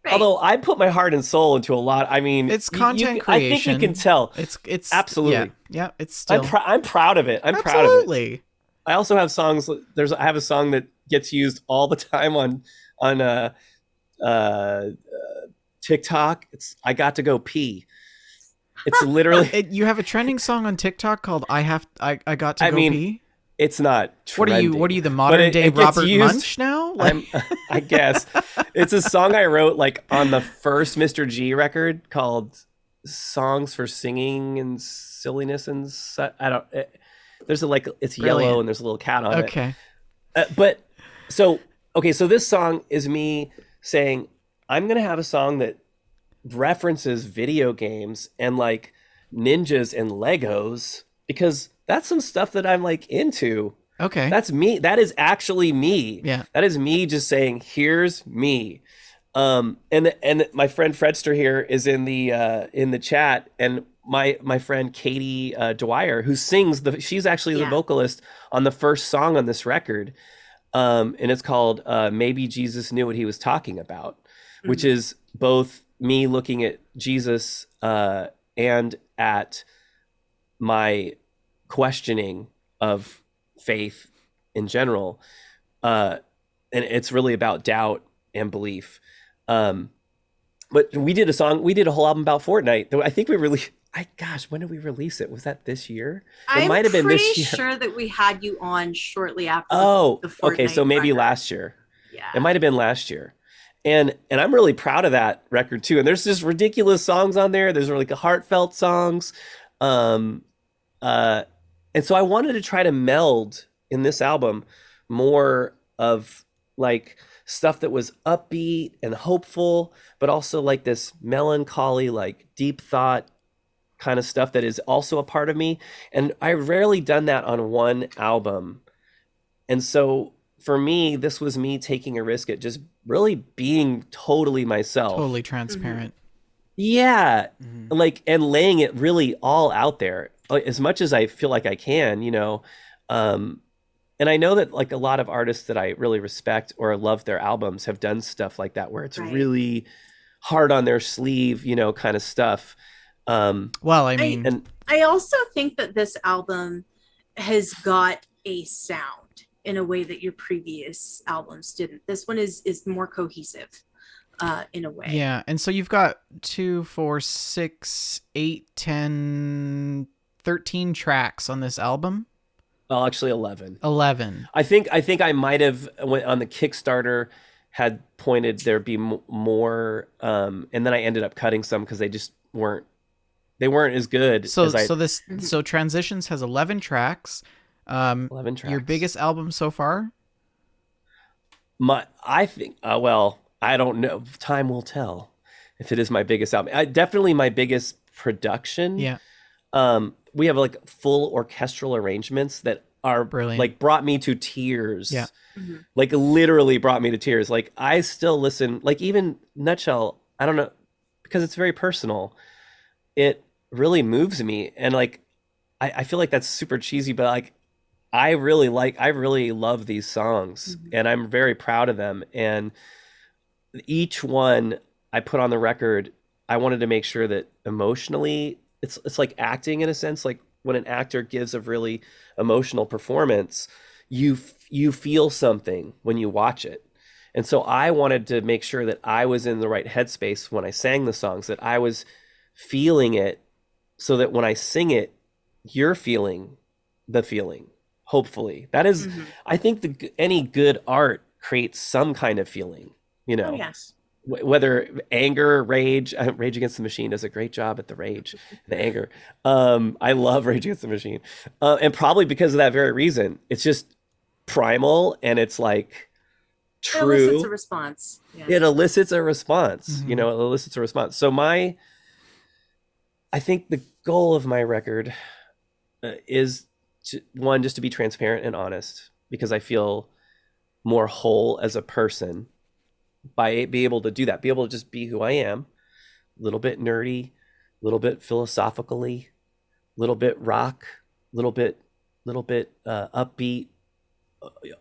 Right. Although I put my heart and soul into a lot. I mean, It's content I think creation. you can tell. It's Absolutely. yeah. It's still I'm proud of it. I'm proud of it. absolutely. I also have songs. I have a song that gets used all the time on TikTok. It's "I Got to Go Pee." It's literally. You have a trending song on TikTok called I got to I go mean, pee. It's not. What are you? trending, What are you? The but modern day it gets Robert used- Munch now? Like, I guess it's a song I wrote like on the first Mr. G record called "Songs for Singing and Silliness and I don't. There's it's Brilliant. yellow and there's a little cat on it. okay. But so this song is me saying I'm gonna have a song that references video games and like ninjas and Legos because that's some stuff that I'm like into. Okay. That's me. That is actually me. Yeah. That is me just saying, here's me. And my friend Fredster here is in the chat, and my friend Katie Dwyer, who sings she's actually the Yeah. vocalist on the first song on this record. And it's called Maybe Jesus Knew What He Was Talking About, which is both me looking at Jesus and at my questioning of faith in general, and it's really about doubt and belief. But we did a whole album about Fortnite. I think we really, when did we release it? Was that this year? I'm might have been this pretty year. sure that we had you on shortly after. Oh, the okay, so Fortnite maybe record. last year. Yeah. It might have been last year. And I'm really proud of that record too. And there's just ridiculous songs on there. There's really heartfelt songs. And so I wanted to try to meld in this album more of like stuff that was upbeat and hopeful, but also like this melancholy, like deep thought kind of stuff that is also a part of me. And I rarely done that on one album. And so for me, this was me taking a risk at just really being totally myself. Totally transparent. Yeah. Like, and laying it really all out there as much as I feel like I can, you know. And I know that like a lot of artists that I really respect or love their albums have done stuff like that, where it's Right. really hard on their sleeve, you know, kind of stuff. Well, I mean, And I also think that this album has got a sound. in a way that your previous albums didn't. This one is more cohesive in a way. Yeah, and so you've got 2, 4, 6, 8, 10, 13 tracks on this album. Well, actually 11. 11. I think I might have went on the Kickstarter had pointed there'd be more, and then I ended up cutting some because they just weren't as good. So as I, so Transitions has 11 tracks. 11 tracks. Your biggest album so far? I think well, I don't know. Time will tell if it is my biggest album. Definitely my biggest production. Yeah. We have like full orchestral arrangements that are Brilliant. like brought me to tears. Yeah. Like literally brought me to tears. Like I still listen, like even Nutshell, I don't know, because it's very personal. It really moves me. And like, I feel like that's super cheesy, but like, I really love these songs and I'm very proud of them. And each one I put on the record, I wanted to make sure that emotionally, it's like acting in a sense. Like when an actor gives a really emotional performance, you feel something when you watch it. And so I wanted to make sure that I was in the right headspace when I sang the songs, that I was feeling it so that when I sing it, you're feeling the feeling. Hopefully that is, I think any good art creates some kind of feeling, you know. Oh, yes. Whether anger, Rage Against the Machine does a great job at the anger. I love Rage Against the Machine. And probably because of that very reason, it's just primal and it's like true. It elicits a response. Yeah. It elicits a response, you know, it elicits a response. So I think the goal of my record is just to be transparent and honest, because I feel more whole as a person by be able to do that, be able to just be who I am, a little bit nerdy, a little bit philosophically, a little bit rock, a little bit upbeat,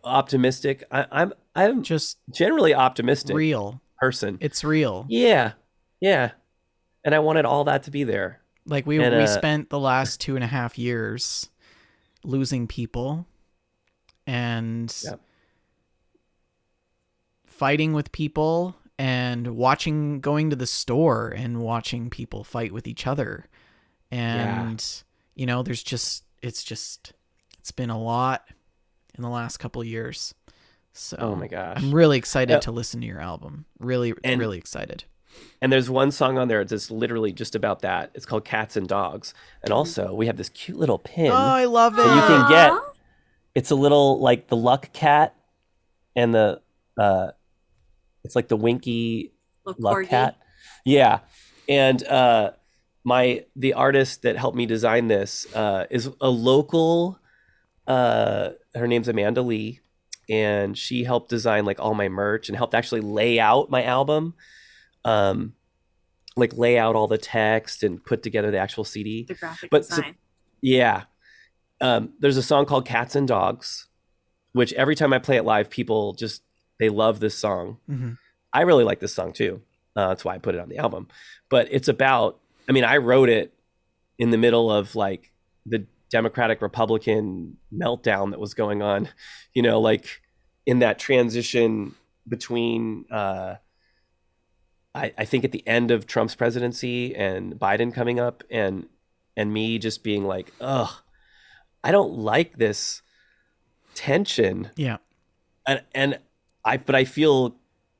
optimistic. I'm Just generally optimistic real person. It's real. Yeah. And I wanted all that to be there. Like we spent the last 2.5 years losing people and fighting with people and going to the store and watching people fight with each other. And, you know, it's been a lot in the last couple of years. So oh my gosh, I'm really excited to listen to your album. Really excited. And there's one song on there that's literally just about that. It's called Cats and Dogs. And also we have this cute little pin. Oh, I love it. That you can get. It's a little like the luck cat and the it's like the winky luck Corgi. cat. Yeah. And the artist that helped me design this is a local, her name's Amanda Lee, and she helped design like all my merch and helped actually lay out my album. Like lay out all the text and put together the actual CD. The graphic So, design. yeah. There's a song called Cats and Dogs, which every time I play it live, people they love this song. I really like this song too. That's why I put it on the album. But it's about, I wrote it in the middle of like the Democratic Republican meltdown that was going on, you know, like in that transition between, I think at the end of Trump's presidency and Biden coming up and me just being like, ugh, I don't like this tension. Yeah. But I feel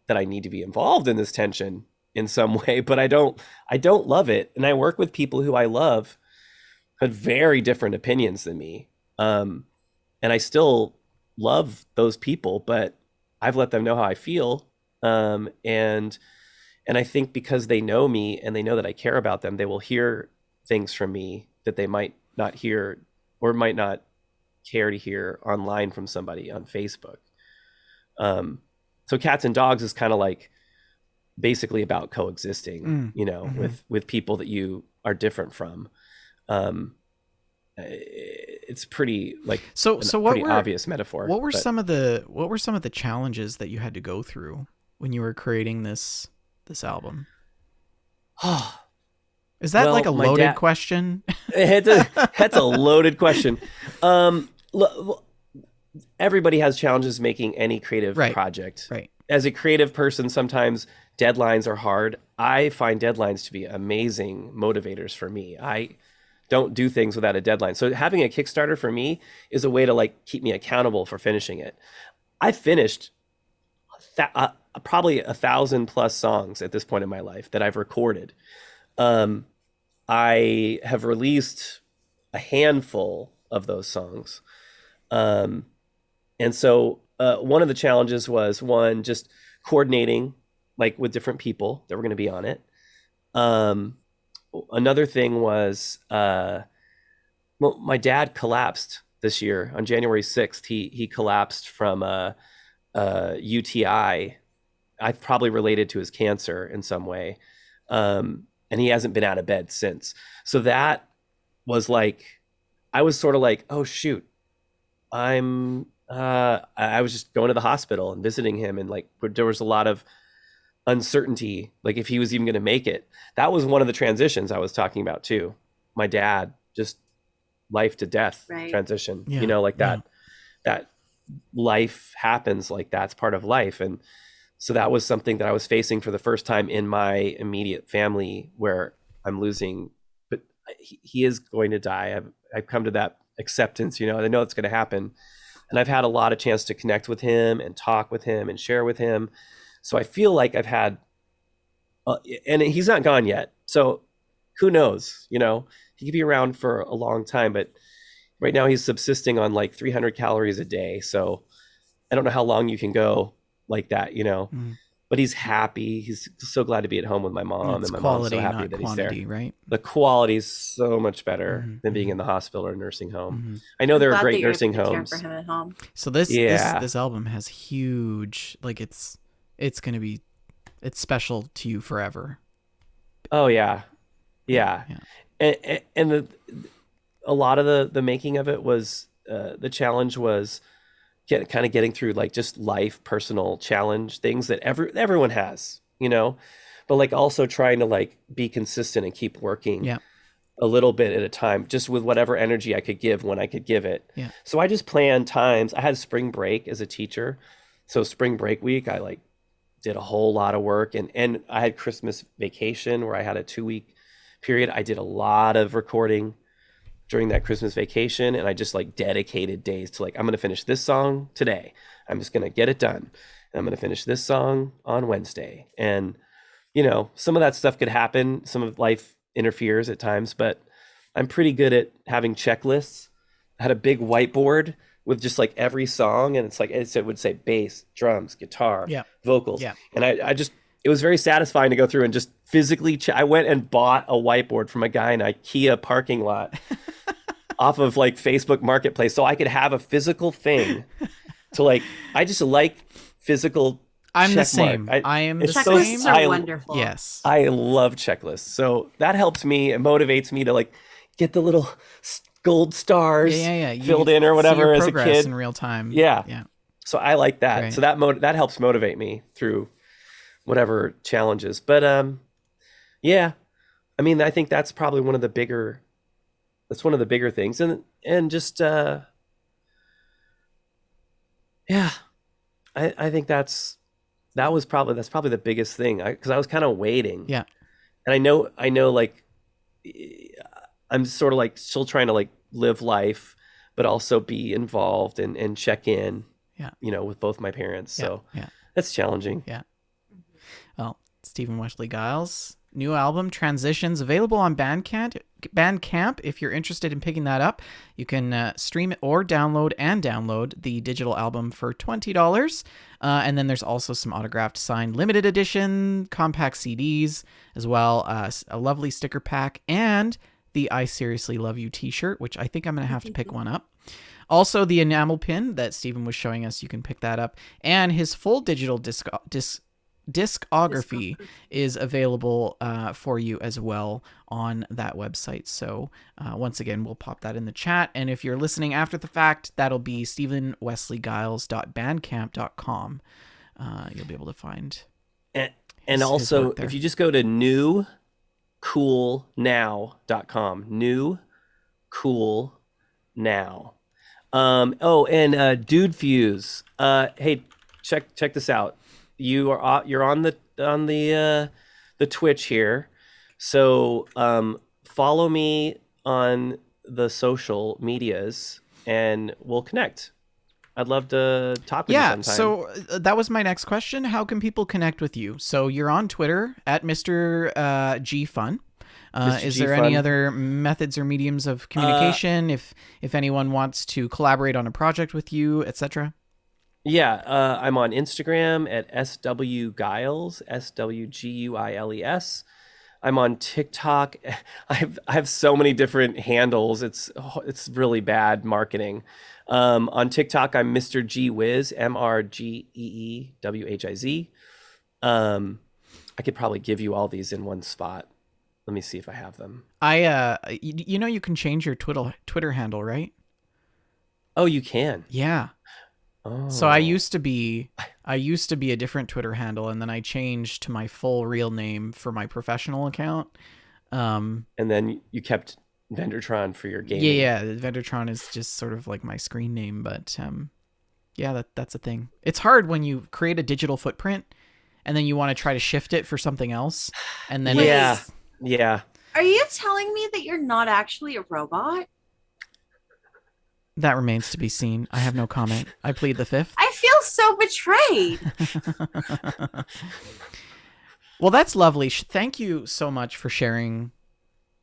that I need to be involved in this tension in some way, but I don't love it. And I work with people who I love who have very different opinions than me. And I still love those people, but I've let them know how I feel. And I think because they know me and they know that I care about them, they will hear things from me that they might not hear or might not care to hear online from somebody on Facebook. So Cats and Dogs is kind of like basically about coexisting, you know, with people that you are different from. It's pretty like obvious metaphor. What were some of the challenges that you had to go through when you were creating this album? Is that like a loaded question? That's a loaded question. everybody has challenges making any creative Right. project. Right. As a creative person, sometimes deadlines are hard. I find deadlines to be amazing motivators for me. I don't do things without a deadline. So having a Kickstarter for me is a way to like keep me accountable for finishing it. I finished probably 1,000+ songs at this point in my life that I've recorded. Um, I have released a handful of those songs. Um, and so one of the challenges was one, just coordinating like with different people that were going to be on it. Um, Another thing was, well, my dad collapsed this year on January 6th. He collapsed from a UTI. I've probably related to his cancer in some way. And he hasn't been out of bed since. So that was like, I was sort of like, oh shoot, I was just going to the hospital and visiting him, and like there was a lot of uncertainty, like if he was even going to make it. That was one of the transitions I was talking about too. My dad, just life to death Right. transition, Yeah. you know, like that life happens, like that's part of life. And so that was something that I was facing for the first time in my immediate family, where I'm losing, but he is going to die. I've come to that acceptance, you know, I know it's going to happen. And I've had a lot of chance to connect with him and talk with him and share with him. So I feel like I've had, and he's not gone yet. So who knows, you know, he could be around for a long time, but right now he's subsisting on like 300 calories a day. So I don't know how long you can go like that, you know, but he's happy. He's so glad to be at home with my mom, It's and my quality, mom's so happy not that quantity, he's there. right? The quality is so much better than being in the hospital or nursing home. I know I'm there are glad great that you're nursing able to care homes. for him at home. So this Yeah. this album has huge, like it's gonna be, it's special to you forever. Oh yeah. Yeah. And a lot of the making of it was, the challenge was kind of getting through like just life, personal challenge things that everyone has, you know, but like also trying to like be consistent and keep working Yeah. a little bit at a time, just with whatever energy I could give when I could give it. Yeah. So I just planned times. I had spring break as a teacher. So spring break week, I like did a whole lot of work, and I had Christmas vacation where I had a 2-week period. I did a lot of recording during that Christmas vacation, and I just like dedicated days to like, I'm going to finish this song today. I'm just going to get it done. And I'm going to finish this song on Wednesday. And, you know, some of that stuff could happen. Some of life interferes at times, but I'm pretty good at having checklists. I had a big whiteboard with just like every song, and it's like, it would say bass, drums, guitar, Yeah. vocals. Yeah. And I just, it was very satisfying to go through and just physically I went and bought a whiteboard from a guy in an IKEA parking lot off of like Facebook Marketplace, so I could have a physical thing to like, I just like physical. I'm the check same. mark. I am the it's so- Checklists are I- wonderful. Yes. I love checklists. So that helps me. It motivates me to like get the little gold stars Yeah. You filled in or see whatever your as a progress kid. in real time. Yeah. Yeah. So I like that. Right. So that helps motivate me through whatever challenges. But yeah, I mean, I think that's probably one of the bigger things, and just yeah, I think that's probably the biggest thing, because I was kind of waiting. Yeah. And I know like I'm sort of like still trying to like live life, but also be involved and check in, Yeah. you know, with both my parents. So Yeah. that's challenging. Yeah. Well, Stephen Wesley Guiles, new album Transitions, available on Bandcamp. If you're interested in picking that up, you can stream it or download the digital album for $20. And then there's also some autographed signed limited edition compact CDs as well, a lovely sticker pack, and the I Seriously Love You t-shirt, which I think I'm going to have to pick one up. Also, the enamel pin that Stephen was showing us, you can pick that up. And his full digital discography is available for you as well on that website. So once again, we'll pop that in the chat. And if you're listening after the fact, that'll be stephenwesleyguiles.bandcamp.com. You'll be able to find. And also, work there. if you just go to newcoolnow.com, new cool now, Oh, and Dude Fuse. Hey, check this out. You're on the Twitch here, so follow me on the social medias, and we'll connect. I'd love to talk with you Yeah, sometime. so that was my next question. How can people connect with you? So you're on Twitter at Mr. G Fun. Mr. Is G there any Fun. other methods or mediums of communication if anyone wants to collaborate on a project with you, etc.? Yeah, I'm on Instagram at swguiles, SWGUILES. I'm on TikTok. I have so many different handles. It's really bad marketing. On TikTok, I'm Mr. G Wiz, MRGEEWHIZ. I could probably give you all these in one spot. Let me see if I have them. You know you can change your Twitter handle, right? Oh, you can. Yeah. Oh. So I used to be a different Twitter handle, and then I changed to my full real name for my professional account. And then you kept Vendertron for your gaming. Yeah. Vendertron is just sort of like my screen name, but yeah, that's a thing. It's hard when you create a digital footprint and then you want to try to shift it for something else, and then Yeah. Are you telling me that you're not actually a robot? that remains to be seen. I have no comment. I plead the fifth. I feel so betrayed. Well, that's lovely. Thank you so much for sharing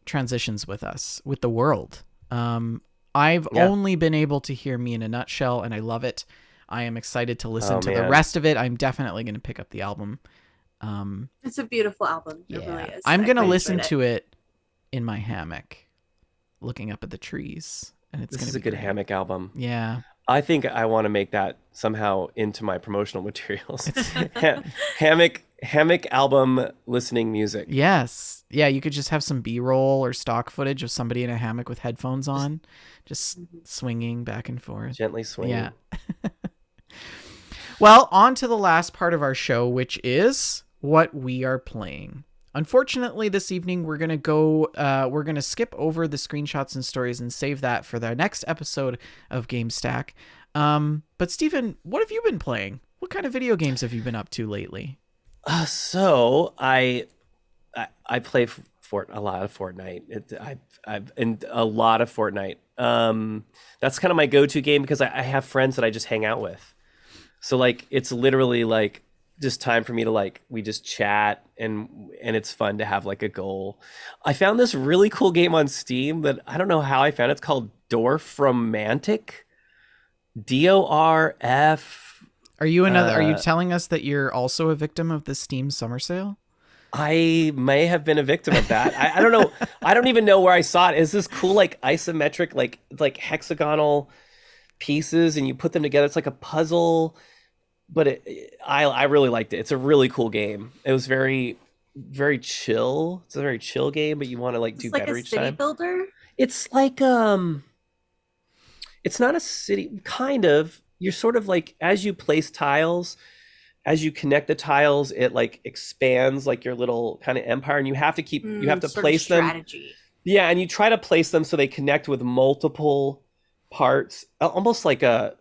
transitions with us, with the world. I've only been able to hear Me in a Nutshell, and I love it. I am excited to listen to the rest of it. I'm definitely going to pick up the album. It's a beautiful album. Yeah. It really is. I'm going to listen to it in my hammock, looking up at the trees. And This is a good hammock album. Yeah. I think I want to make that somehow into my promotional materials. Hammock album listening music. Yes. Yeah, you could just have some B-roll or stock footage of somebody in a hammock with headphones on, just swinging back and forth. Gently swinging. Yeah. Well, on to the last part of our show, which is what we are playing. Unfortunately, this evening we're gonna skip over the screenshots and stories and save that for the next episode of GameStack. But Stephen, what have you been playing? What kind of video games have you been up to lately? So I play a lot of Fortnite. I've in a lot of Fortnite. That's kind of my go-to game because I have friends that I just hang out with. So like it's literally like just time for me to we just chat and it's fun to have like a goal. I found this really cool game on Steam that I don't know how I found it. It's called Dorfromantic. DORF. Are you are you telling us that you're also a victim of the Steam summer sale? I may have been a victim of that. I don't know. I don't even know where I saw it. Is this cool isometric like hexagonal pieces and you put them together? It's like a puzzle. But I really liked it. It's a really cool game. It was very, very chill. It's a very chill game, but you want to do better each time. It's like a city builder? It's like it's not a city, kind of. You're sort of as you place tiles, as you connect the tiles, it expands your little kind of empire, and you have to place them. Strategy. Yeah, and you try to place them so they connect with multiple parts, almost like a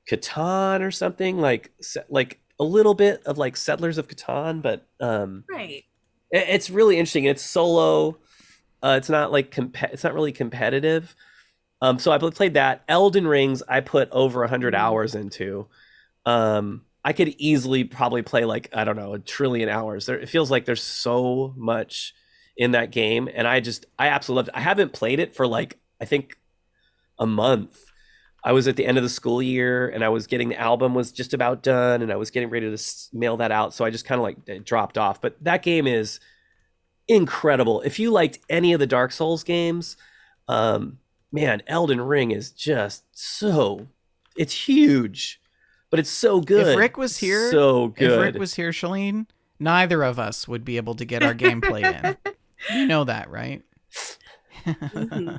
Catan or something, like a little bit of Settlers of Catan, but right. It's really interesting. It's solo. It's not it's not really competitive. So I played that. Elden Rings I put over 100 hours into. I could easily probably play I don't know, 1 trillion hours. It feels like there's so much in that game, and I absolutely loved it. I haven't played it for I think a month. I was at the end of the school year and the album was just about done and I was getting ready to mail that out. So I just kind of dropped off, but that game is incredible. If you liked any of the Dark Souls games, man, Elden Ring is just it's huge, but it's so good. If Rick was here, Shalene, neither of us would be able to get our gameplay in. You know that, right? Mm-hmm.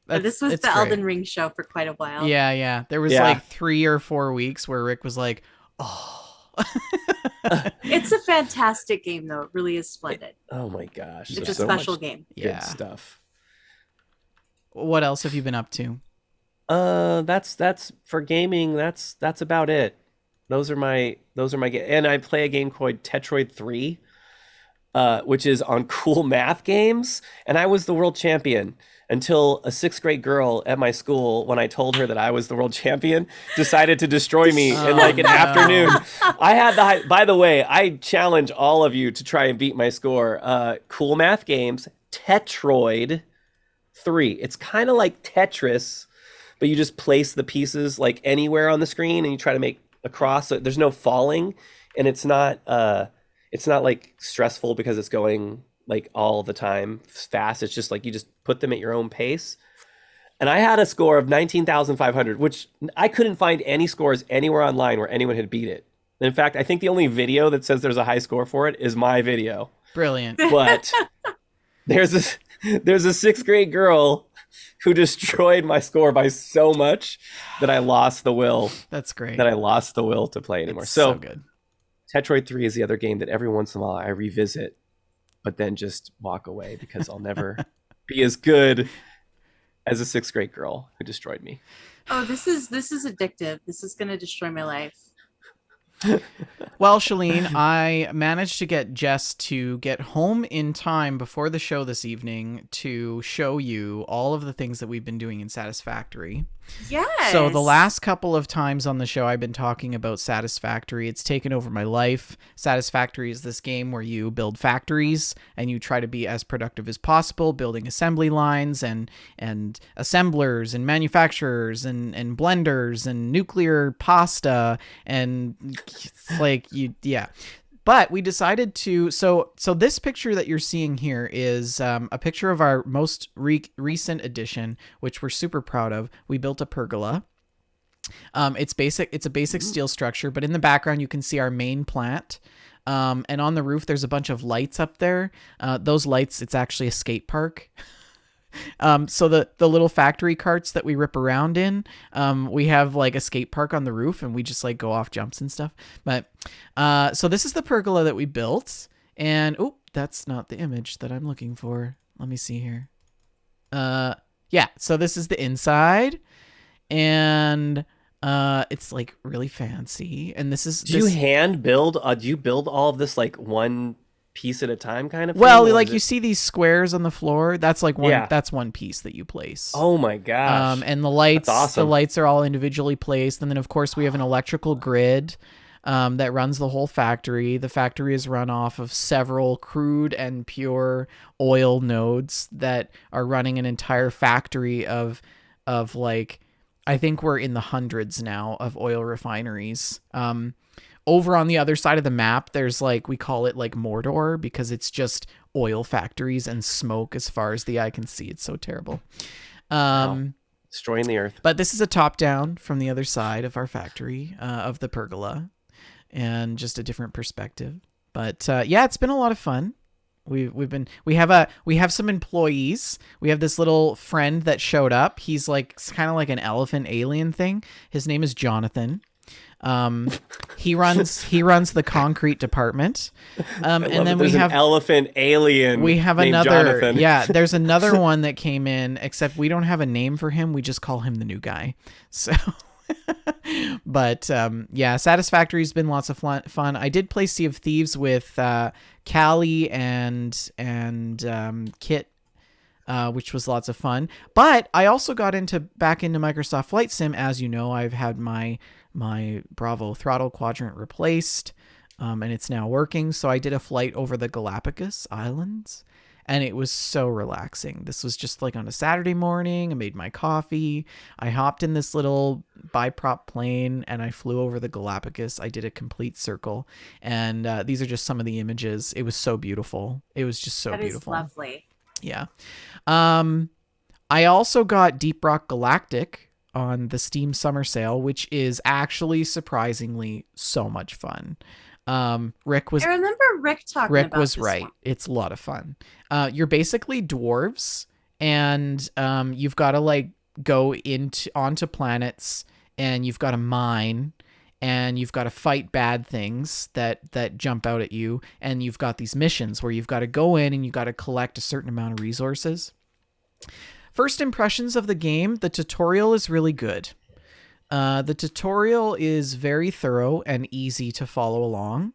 This was the Elden Ring show for quite a while. Yeah. There was 3 or 4 weeks where Rick was like, oh. It's a fantastic game, though. It really is splendid. Oh my gosh. It's a special game. Good stuff. What else have you been up to? That's for gaming. That's about it. Those are my and I play a game called Tetroid 3, which is on cool math games, and I was the world champion until a sixth grade girl at my school, when I told her that I was the world champion, decided to destroy me in Oh like an afternoon. no. I had by the way, I challenge all of you to try and beat my score. Cool math games, Tetroid 3. It's kind of like Tetris, but you just place the pieces like anywhere on the screen and you try to make a cross. So there's no falling, and it's not like stressful because it's going like all the time fast. It's just like you just put them at your own pace. And I had a score of 19,500, which I couldn't find any scores anywhere online where anyone had beat it. In fact, I think the only video that says there's a high score for it is my video. Brilliant. But there's a sixth grade girl who destroyed my score by so much that I lost the will. That's great. That I lost the will to play anymore. It's So good. Tetroid 3 is the other game that every once in a while I revisit, but then just walk away because I'll never be as good as a sixth grade girl who destroyed me. Oh, this is addictive. This is gonna destroy my life. Well, Shalene, I managed to get Jess to get home in time before the show this evening to show you all of the things that we've been doing in Satisfactory. Yes. So the last couple of times on the show, I've been talking about Satisfactory. It's taken over my life. Satisfactory is this game where you build factories and you try to be as productive as possible, building assembly lines and assemblers and manufacturers and blenders and nuclear pasta and it's like yeah. But we decided to, so this picture that you're seeing here is a picture of our most recent edition, which we're super proud of. We built a pergola. It's a basic steel structure, but in the background you can see our main plant. And on the roof there's a bunch of lights up there. Those lights, it's actually a skate park. So the little factory carts that we rip around in, we have like a skate park on the roof and we just like go off jumps and stuff. But, so this is the pergola that we built, and, oh, that's not the image that I'm looking for. Let me see here. Yeah, so this is the inside, and, it's like really fancy. And this is, Do you hand build? Do you build all of this like one piece at a time kind of well, thing? like you see these squares on the floor, that's like one, Yeah. that's one piece that you place. Oh my gosh. And the lights, That's awesome. the lights are all individually placed. And then of course we have an electrical grid that runs the whole factory. The factory is run off of several crude and pure oil nodes that are running an entire factory of like, I think we're in the hundreds now of oil refineries. Over on the other side of the map, there's like, we call it like Mordor because it's just oil factories and smoke as far as the eye can see. It's so terrible. Wow. Destroying the earth. But this is a top down from the other side of our factory, of the pergola, and just a different perspective. But yeah, it's been a lot of fun. We have some employees. We have this little friend that showed up. He's like kind of like an elephant alien thing. His name is Jonathan. He runs the concrete department. And then we have an elephant alien. we have named another Jonathan. yeah, there's another one that came in, except we don't have a name for him. We just call him the new guy. So but yeah, Satisfactory's been lots of fun. I did play Sea of Thieves with Callie and Kit, which was lots of fun. But I also got back into Microsoft Flight Sim. As you know, I've had my Bravo throttle quadrant replaced, and it's now working. So I did a flight over the Galapagos Islands, and it was so relaxing. This was just like on a Saturday morning. I made my coffee. I hopped in this little biprop plane, and I flew over the Galapagos. I did a complete circle, and these are just some of the images. It was so beautiful. It was just so beautiful. That is lovely. Yeah. I also got Deep Rock Galactic on the Steam Summer Sale, which is actually surprisingly so much fun. Rick was I remember Rick talking Rick about was this right. one. It's a lot of fun. You're basically dwarves, and you've got to like go onto planets, and you've got to mine, and you've got to fight bad things that jump out at you, and you've got these missions where you've got to go in and you've got to collect a certain amount of resources. First impressions of the game, the tutorial is really good. The tutorial is very thorough and easy to follow along.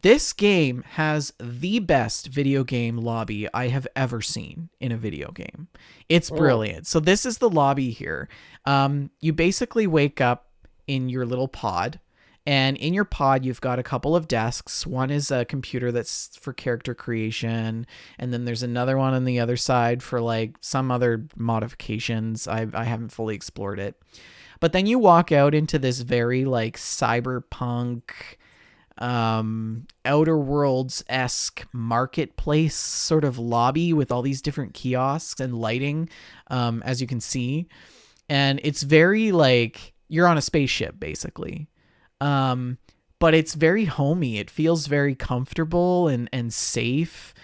This game has the best video game lobby I have ever seen in a video game. It's brilliant. So this is the lobby here. You basically wake up in your little pod, and in your pod, you've got a couple of desks. One is a computer that's for character creation, and then there's another one on the other side for like some other modifications. I haven't fully explored it. But then you walk out into this very like cyberpunk, Outer Worlds-esque marketplace sort of lobby with all these different kiosks and lighting, as you can see. And it's very like you're on a spaceship basically. But it's very homey. It feels very comfortable and safe.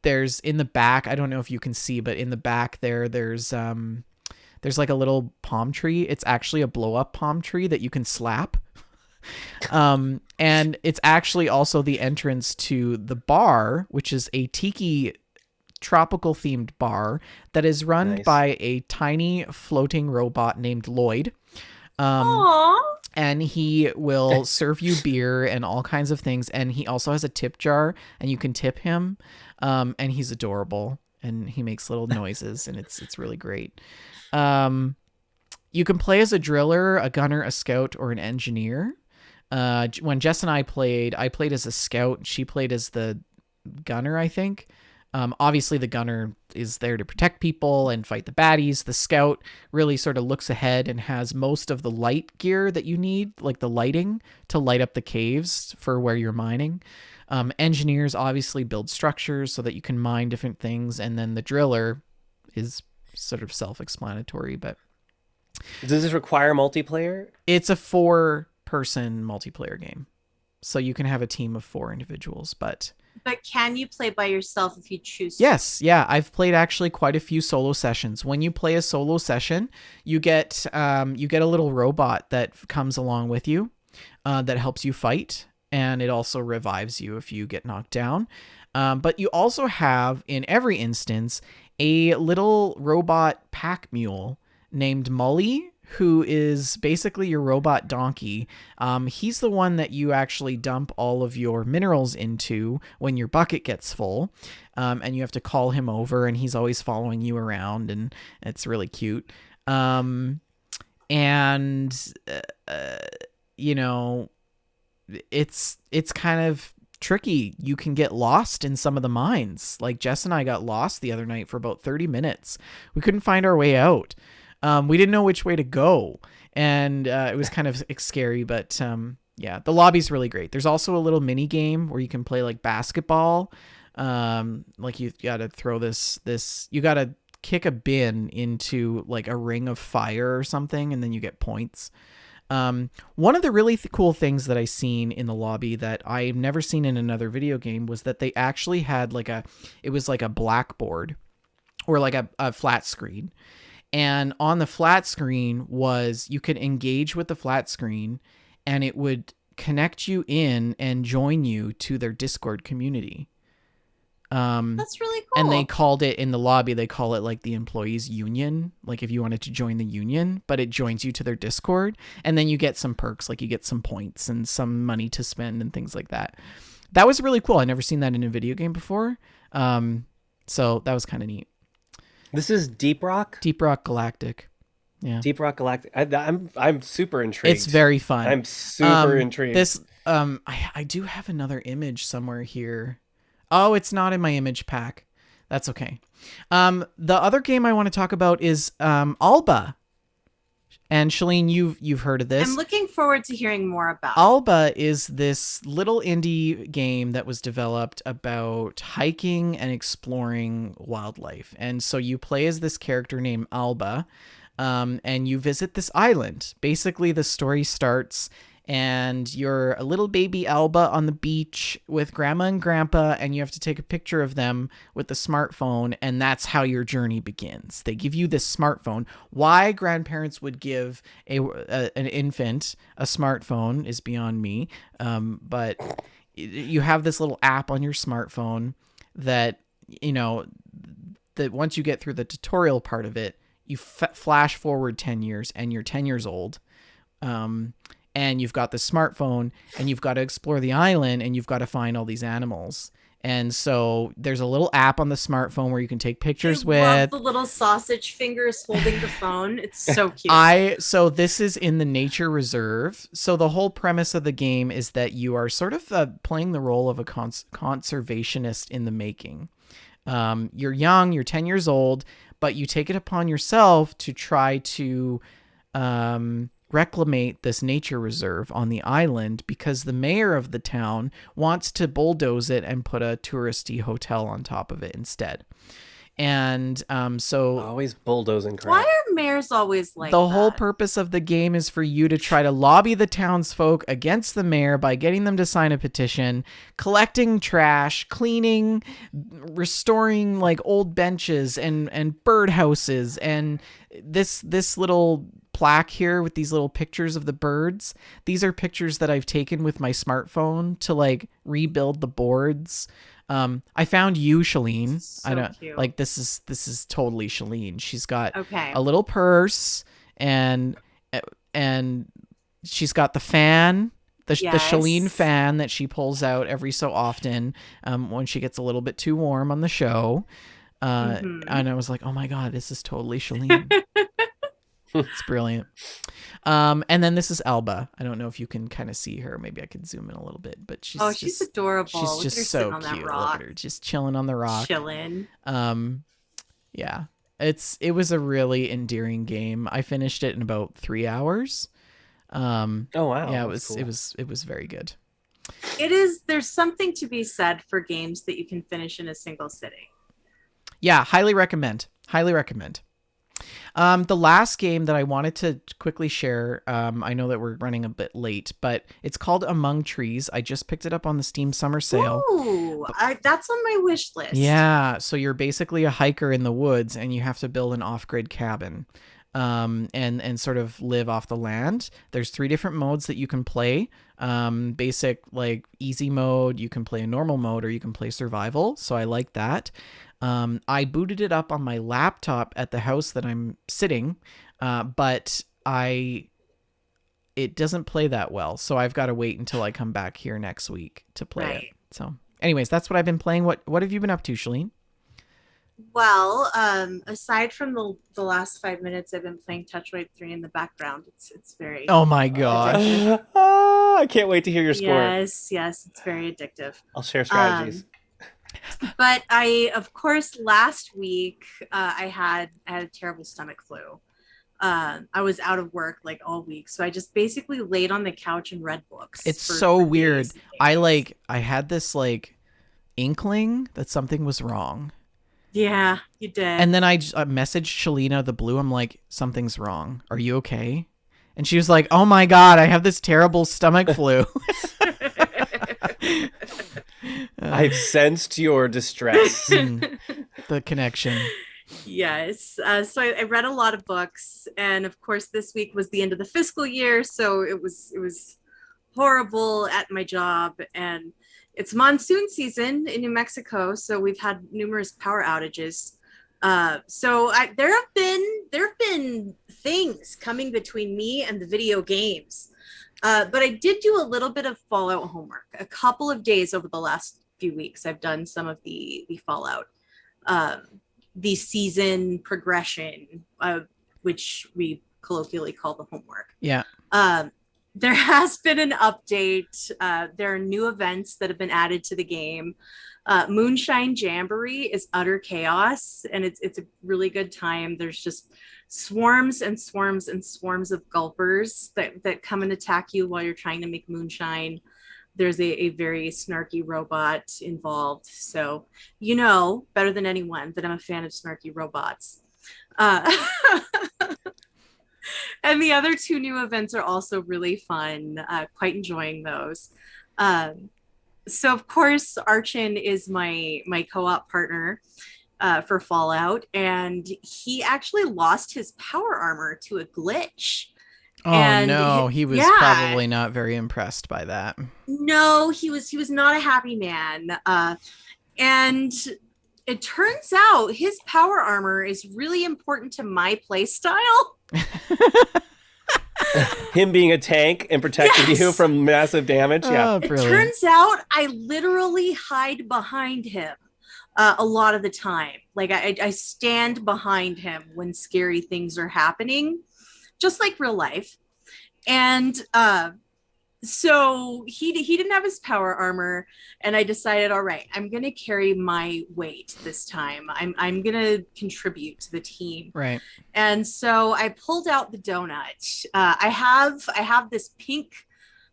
There's in the back, I don't know if you can see, but in the back there's like a little palm tree. It's actually a blow up palm tree that you can slap. And it's actually also the entrance to the bar, which is a tiki tropical themed bar that is run by a tiny floating robot named Lloyd. Aww. And he will serve you beer and all kinds of things. And he also has a tip jar, and you can tip him. And he's adorable, and he makes little noises, and it's really great. You can play as a driller, a gunner, a scout, or an engineer. When Jess and I played as a scout. She played as the gunner, I think. Obviously, the gunner is there to protect people and fight the baddies. The scout really sort of looks ahead and has most of the light gear that you need, like the lighting to light up the caves for where you're mining. Engineers obviously build structures so that you can mine different things. And then the driller is sort of self-explanatory. But does this require multiplayer? It's a 4-person multiplayer game. So you can have a team of 4 individuals, But can you play by yourself if you choose to? Yes, yeah. I've played actually quite a few solo sessions. When you play a solo session, you get a little robot that comes along with you that helps you fight, and it also revives you if you get knocked down. But you also have, in every instance, a little robot pack mule named Mully, who is basically your robot donkey. He's the one that you actually dump all of your minerals into when your bucket gets full. And you have to call him over, and he's always following you around, and it's really cute. You know, it's kind of tricky. You can get lost in some of the mines. Like Jess and I got lost the other night for about 30 minutes. We couldn't find our way out. We didn't know which way to go, and it was kind of scary, but yeah, the lobby's really great. There's also a little mini game where you can play like basketball. Like you got to throw you got to kick a bin into like a ring of fire or something, and then you get points. One of the really cool things that I seen in the lobby that I've never seen in another video game was that they actually had it was like a blackboard or like a flat screen. And on the flat screen you could engage with the flat screen, and it would connect you in and join you to their Discord community. That's really cool. And they called it in the lobby, they call it like the employees union. Like if you wanted to join the union, but it joins you to their Discord, and then you get some perks, like you get some points and some money to spend and things like that. That was really cool. I never seen that in a video game before. So that was kind of neat. This is Deep Rock Galactic. Yeah. Deep Rock Galactic. I'm super intrigued. It's very fun. I'm super intrigued. I do have another image somewhere here. Oh, it's not in my image pack. That's okay. The other game I want to talk about is Alba. And Shalene, you've heard of this. I'm looking forward to hearing more about it. Alba is this little indie game that was developed about hiking and exploring wildlife. And so you play as this character named Alba, and you visit this island. Basically, the story starts, and you're a little baby Alba on the beach with grandma and grandpa, and you have to take a picture of them with the smartphone, and that's how your journey begins. They give you this smartphone. Why grandparents would give an infant a smartphone is beyond me, but you have this little app on your smartphone that, you know, once you get through the tutorial part of it, you flash forward 10 years and you're 10 years old. And you've got the smartphone and you've got to explore the island and you've got to find all these animals. And so there's a little app on the smartphone where you can take pictures I love with the little sausage fingers holding the phone. It's so cute. So this is in the nature reserve. So the whole premise of the game is that you are sort of playing the role of a conservationist in the making. You're young, you're 10 years old, but you take it upon yourself to try to reclamate this nature reserve on the island because the mayor of the town wants to bulldoze it and put a touristy hotel on top of it instead. And so Always bulldozing crap. Why are mayors always like the that? whole purpose of the game is for you to try to lobby the townsfolk against the mayor by getting them to sign a petition, collecting trash, cleaning, restoring like old benches and birdhouses, and this little plaque here with these little pictures of the birds. These are pictures that I've taken with my smartphone to like rebuild the boards. I found you, Shalene. So I don't cute. like this is totally Shalene. She's got Okay. a little purse and she's got the fan, the Shalene fan that she pulls out every so often when she gets a little bit too warm on the show. And I was like, oh my God, this is totally Shalene. It's brilliant. And then this is Alba. I don't know if you can kind of see her. Maybe I could zoom in a little bit, but she's she's just adorable. she's Look just at her so sitting on that cute. Look rock. at her, just chilling on the rock. Chilling. Yeah. It was a really endearing game. I finished it in about 3 hours. Oh wow. Yeah, That's cool. it was very good. It is. There's something to be said for games that you can finish in a single sitting. Yeah, highly recommend. Highly recommend. The last game that I wanted to quickly share, I know that we're running a bit late, but it's called Among Trees. I just picked it up on the Steam Summer Sale. Ooh, that's on my wish list. Yeah, so you're basically a hiker in the woods and you have to build an off-grid cabin and sort of live off the land. There's 3 different modes that you can play. Basic, like easy mode, you can play a normal mode, or you can play survival. So I like that. I booted it up on my laptop at the house that I'm sitting, but it doesn't play that well. So I've got to wait until I come back here next week to play it. So anyways, that's what I've been playing. What have you been up to, Shalene? Well, aside from the last 5 minutes, I've been playing Tetroid 3 in the background. It's very Oh my gosh. I can't wait to hear your score. yes, it's very addictive. I'll share strategies. But of course, last week I had a terrible stomach flu. I was out of work like all week, so I just basically laid on the couch and read books. It's for so days weird. and days. I had this like inkling that something was wrong. Yeah, you did. And then I messaged Shalina the Blue. I'm like, something's wrong. Are you okay? And she was like, oh my God, I have this terrible stomach flu. I've sensed your distress. The connection. Yes. So I read a lot of books, and of course, this week was the end of the fiscal year, so it was horrible at my job, and it's monsoon season in New Mexico, so we've had numerous power outages. So there have been things coming between me and the video games. But I did do a little bit of Fallout homework. A couple of days over the last few weeks, I've done some of the Fallout, the season progression, which we colloquially call the homework. Yeah. There has been an update. There are new events that have been added to the game. Moonshine Jamboree is utter chaos, and it's a really good time. There's just swarms and swarms and swarms of gulpers that come and attack you while you're trying to make moonshine. There's a very snarky robot involved. So you know better than anyone that I'm a fan of snarky robots. And the other 2 new events are also really fun. Quite enjoying those. So of course, Archon is my co-op partner for Fallout, and he actually lost his power armor to a glitch. Oh And no, he was probably not very impressed by that. No, he was not a happy man. And it turns out his power armor is really important to my play style. Him being a tank and protecting you from massive damage. Yeah. Oh, It brilliant. turns out I literally hide behind him a lot of the time. Like I stand behind him when scary things are happening, just like real life. And so he didn't have his power armor, and I decided, all right, I'm gonna carry my weight this time. I'm gonna contribute to the team. Right. And so I pulled out the donut. I have this pink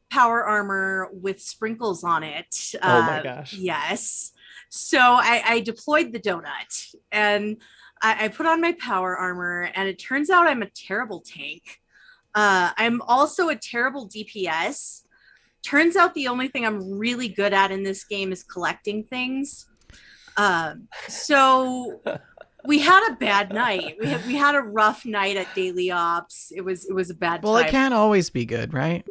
power armor with sprinkles on it. Oh my gosh. Yes. So I deployed the donut, and I put on my power armor, and it turns out I'm a terrible tank. I'm also a terrible DPS. Turns out the only thing I'm really good at in this game is collecting things. So we had a bad night. We had a rough night at daily ops. It was a bad Well, time. it can't always be good, right?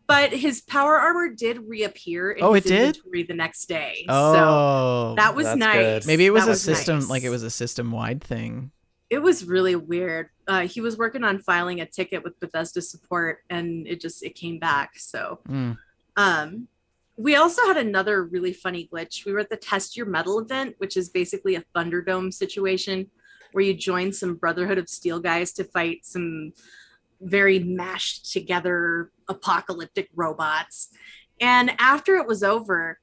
But his power armor did reappear in his inventory the next day. Oh, so that was that's nice. good. maybe it was That a system, nice. like it was a system-wide thing. It was really weird. He was working on filing a ticket with Bethesda support, and it came back. So, we also had another really funny glitch. We were at the Test Your Metal event, which is basically a Thunderdome situation where you join some Brotherhood of Steel guys to fight some very mashed together apocalyptic robots. And after it was over,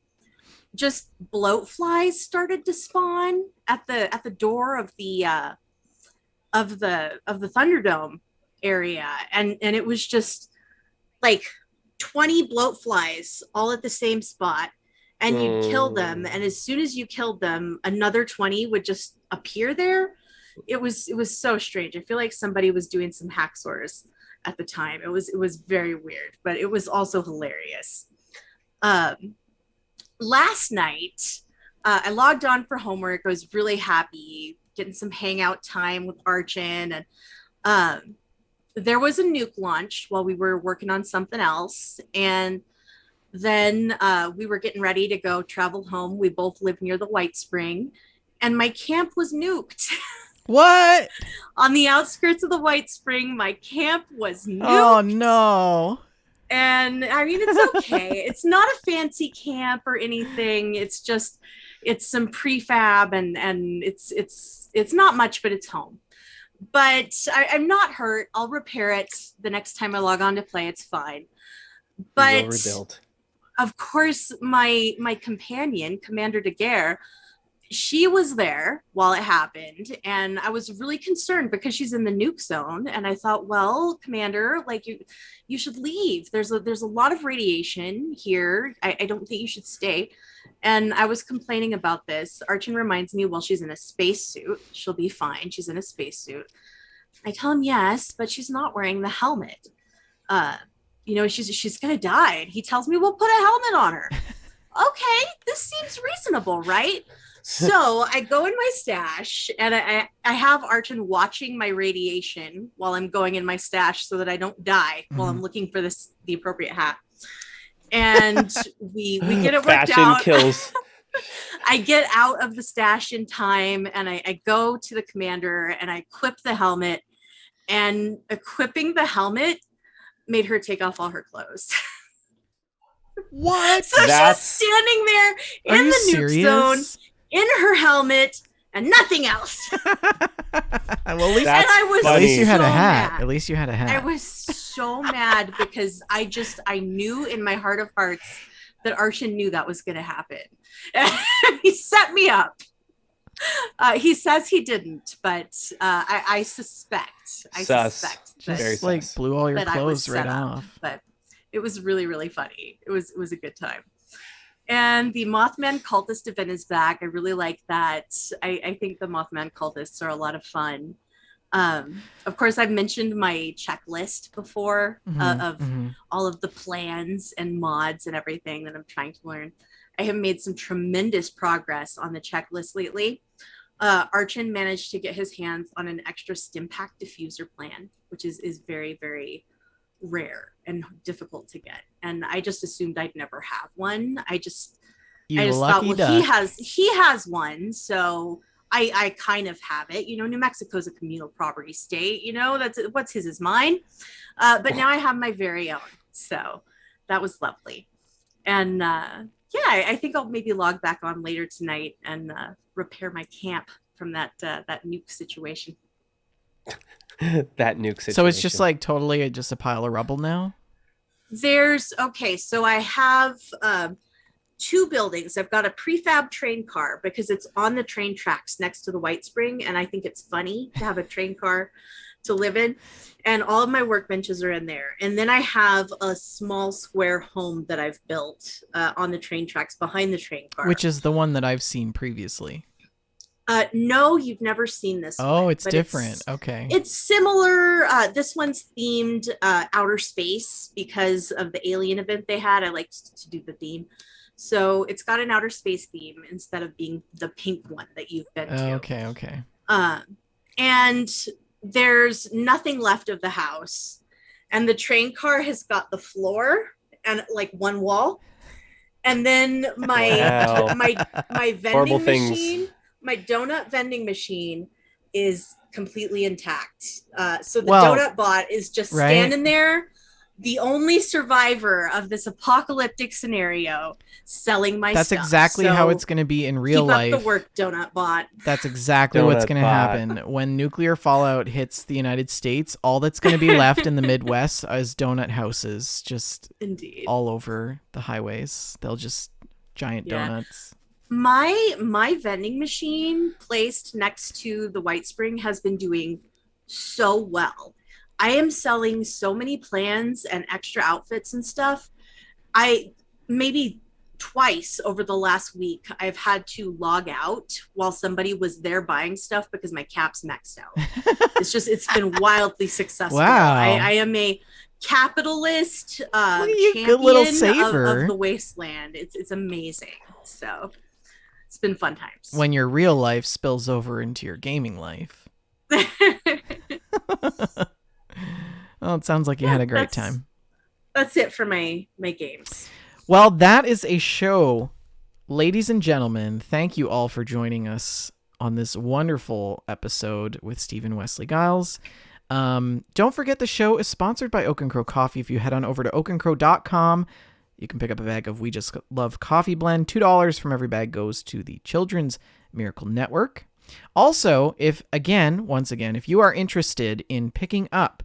just bloat flies started to spawn at the door of the Thunderdome area, and it was just like 20 bloat flies all at the same spot, and you'd kill them, and as soon as you killed them, another 20 would just appear there. It was so strange. I feel like somebody was doing some hacksaws at the time. It was very weird, but it was also hilarious. Last night, I logged on for homework. I was really happy, getting some hangout time with Archon, and there was a nuke launch while we were working on something else, and then we were getting ready to go travel home. We both live near the White Spring, and my camp was nuked. What? On the outskirts of the White Spring, my camp was nuked. Oh no. And I mean, it's okay. It's not a fancy camp or anything. It's some prefab, and it's not much, but it's home. But I'm not hurt. I'll repair it the next time I log on to play. It's fine. But rebuild. Of course, my companion, Commander Daguerre, she was there while it happened, and I was really concerned because she's in the nuke zone, and I thought, well, Commander, like you should leave. There's a lot of radiation here. I don't think you should stay. And I was complaining about this. Archon reminds me, well, she's in a spacesuit. She'll be fine. She's in a spacesuit. I tell him yes, but she's not wearing the helmet. She's gonna die. And he tells me, well, put a helmet on her. Okay, this seems reasonable, right? So I go in my stash, and I have Archon watching my radiation while I'm going in my stash so that I don't die while I'm looking for the appropriate hat. And we get it worked Fashion out. kills. I get out of the stash in time, and I go to the commander, and I equip the helmet, and equipping the helmet made her take off all her clothes. What? So she's standing there in the nuke zone in her helmet and nothing else. Well, at least, at least you had a hat. Mad. At least you had a hat. I was so mad because I knew in my heart of hearts that Archon knew that was going to happen. He set me up. He says he didn't, but I suspect. I suspect that, just like blew all your clothes right off. But it was really, really funny. It was a good time. And the Mothman cultist event is back. I really like that. I think the Mothman cultists are a lot of fun. Of course, I've mentioned my checklist before of all of the plans and mods and everything that I'm trying to learn. I have made some tremendous progress on the checklist lately. Archon managed to get his hands on an extra Stimpack diffuser plan, which is very, very rare and difficult to get. And I just assumed I'd never have one. You I just thought, lucky well, duck. he has one, so I kind of have it. New Mexico's a communal property state. That's what's his is mine. But now I have my very own. So that was lovely. And yeah, I think I'll maybe log back on later tonight and repair my camp from that nuke situation. That nuke situation. So it's just like totally just a pile of rubble now? So I have 2 buildings. I've got a prefab train car because it's on the train tracks next to the White Spring, and I think it's funny to have a train car to live in. And all of my workbenches are in there. And then I have a small square home that I've built on the train tracks behind the train car. Which is the one that I've seen previously. No, you've never seen this one. Oh, it's different. Okay. It's similar. This one's themed outer space because of the alien event they had. I liked to do the theme. So it's got an outer space theme instead of being the pink one that you've been to. Okay. And there's nothing left of the house. And the train car has got the floor and like one wall. And then my vending machine, my donut vending machine is completely intact. So the donut bot is just standing there, the only survivor of this apocalyptic scenario, selling my That's stuff. Exactly how it's going to be in real life. Keep up the work, donut bot. That's exactly what's going to happen. When nuclear fallout hits the United States, all that's going to be left in the Midwest is donut houses, just all over the highways. They'll just giant donuts. My vending machine placed next to the White Spring has been doing so well. I am selling so many plans and extra outfits and stuff. Maybe twice over the last week, I've had to log out while somebody was there buying stuff because my cap's maxed out. It's been wildly successful. Wow. I am a capitalist champion good little saver of the wasteland. It's amazing. So it's been fun times. When your real life spills over into your gaming life. Well, it sounds like you had a great time. That's it for my games. Well, that is a show. Ladies and gentlemen, thank you all for joining us on this wonderful episode with Stephen Wesley Guiles. Don't forget the show is sponsored by Oak and Crow Coffee. If you head on over to oakandcrow.com, you can pick up a bag of We Just Love Coffee Blend. $2 from every bag goes to the Children's Miracle Network. Also, if you are interested in picking up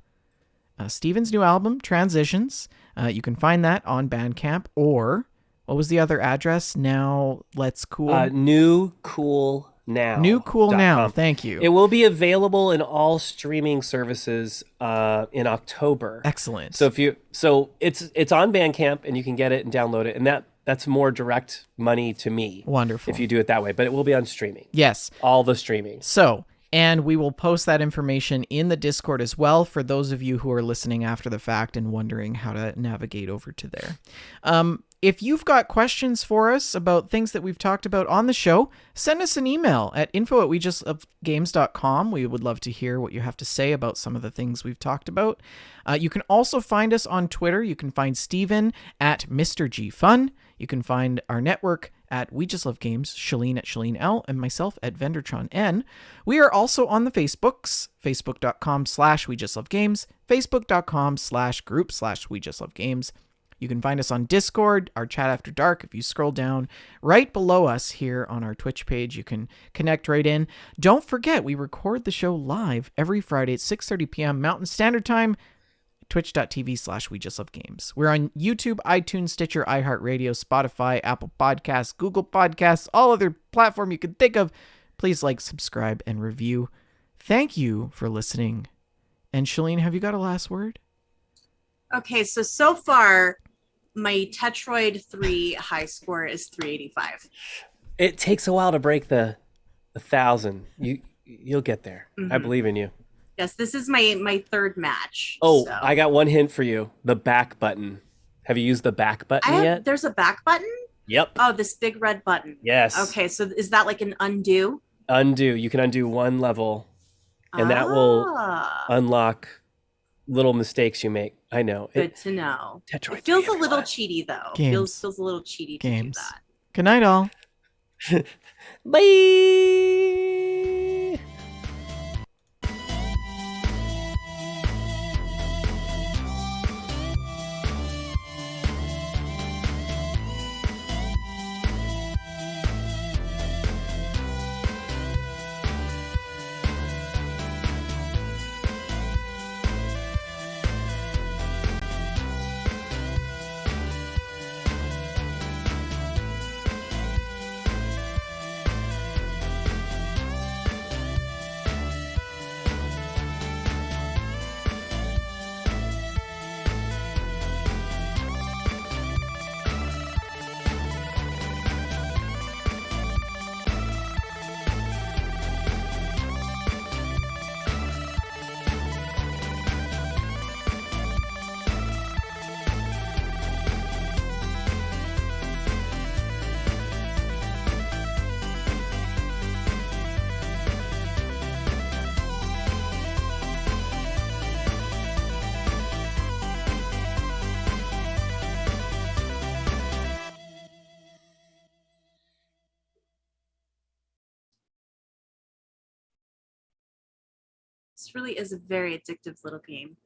Steven's new album, Transitions, you can find that on Bandcamp, or what was the other address? Now Let's Cool? New Cool Now. New Cool Now. Thank you. It will be available in all streaming services in October. Excellent. So it's on Bandcamp and you can get it and download it, and that's more direct money to me. Wonderful. If you do it that way, but it will be on streaming. Yes. All the streaming. So, and we will post that information in the Discord as well for those of you who are listening after the fact and wondering how to navigate over to there. If you've got questions for us about things that we've talked about on the show, send us an email at info@wejustlovegames.com. We would love to hear what you have to say about some of the things we've talked about. You can also find us on Twitter. You can find Steven at Mr. G Fun. You can find our network at We Just Love Games, Shalene at Shalene L, and myself at Vendertron N. We are also on the Facebooks, facebook.com/We Just Love Games, facebook.com/group/We Just Love Games. You can find us on Discord, our chat after dark. If you scroll down right below us here on our Twitch page, you can connect right in. Don't forget, we record the show live every Friday at 6:30 p.m. Mountain Standard Time, twitch.tv/We Just Love Games. We're on YouTube, iTunes, Stitcher, iHeartRadio, Spotify, Apple Podcasts, Google Podcasts, all other platform you can think of. Please like, subscribe, and review. Thank you for listening. And Shalene, have you got a last word? Okay, so far, my Tetroid 3 high score is 385. It takes a while to break the 1,000. You'll get there. Mm-hmm. I believe in you. Yes, this is my third match. Oh, so. I got one hint for you. The back button. Have you used the back button yet? There's a back button? Yep. Oh, this big red button. Yes. Okay, so is that like an undo? Undo. You can undo one level, and that will unlock little mistakes you make. I know. Good to know. Tetroid. It feels a little cheaty, though. Games. Feels a little cheaty to do that. Good night, all. Bye. This really is a very addictive little game.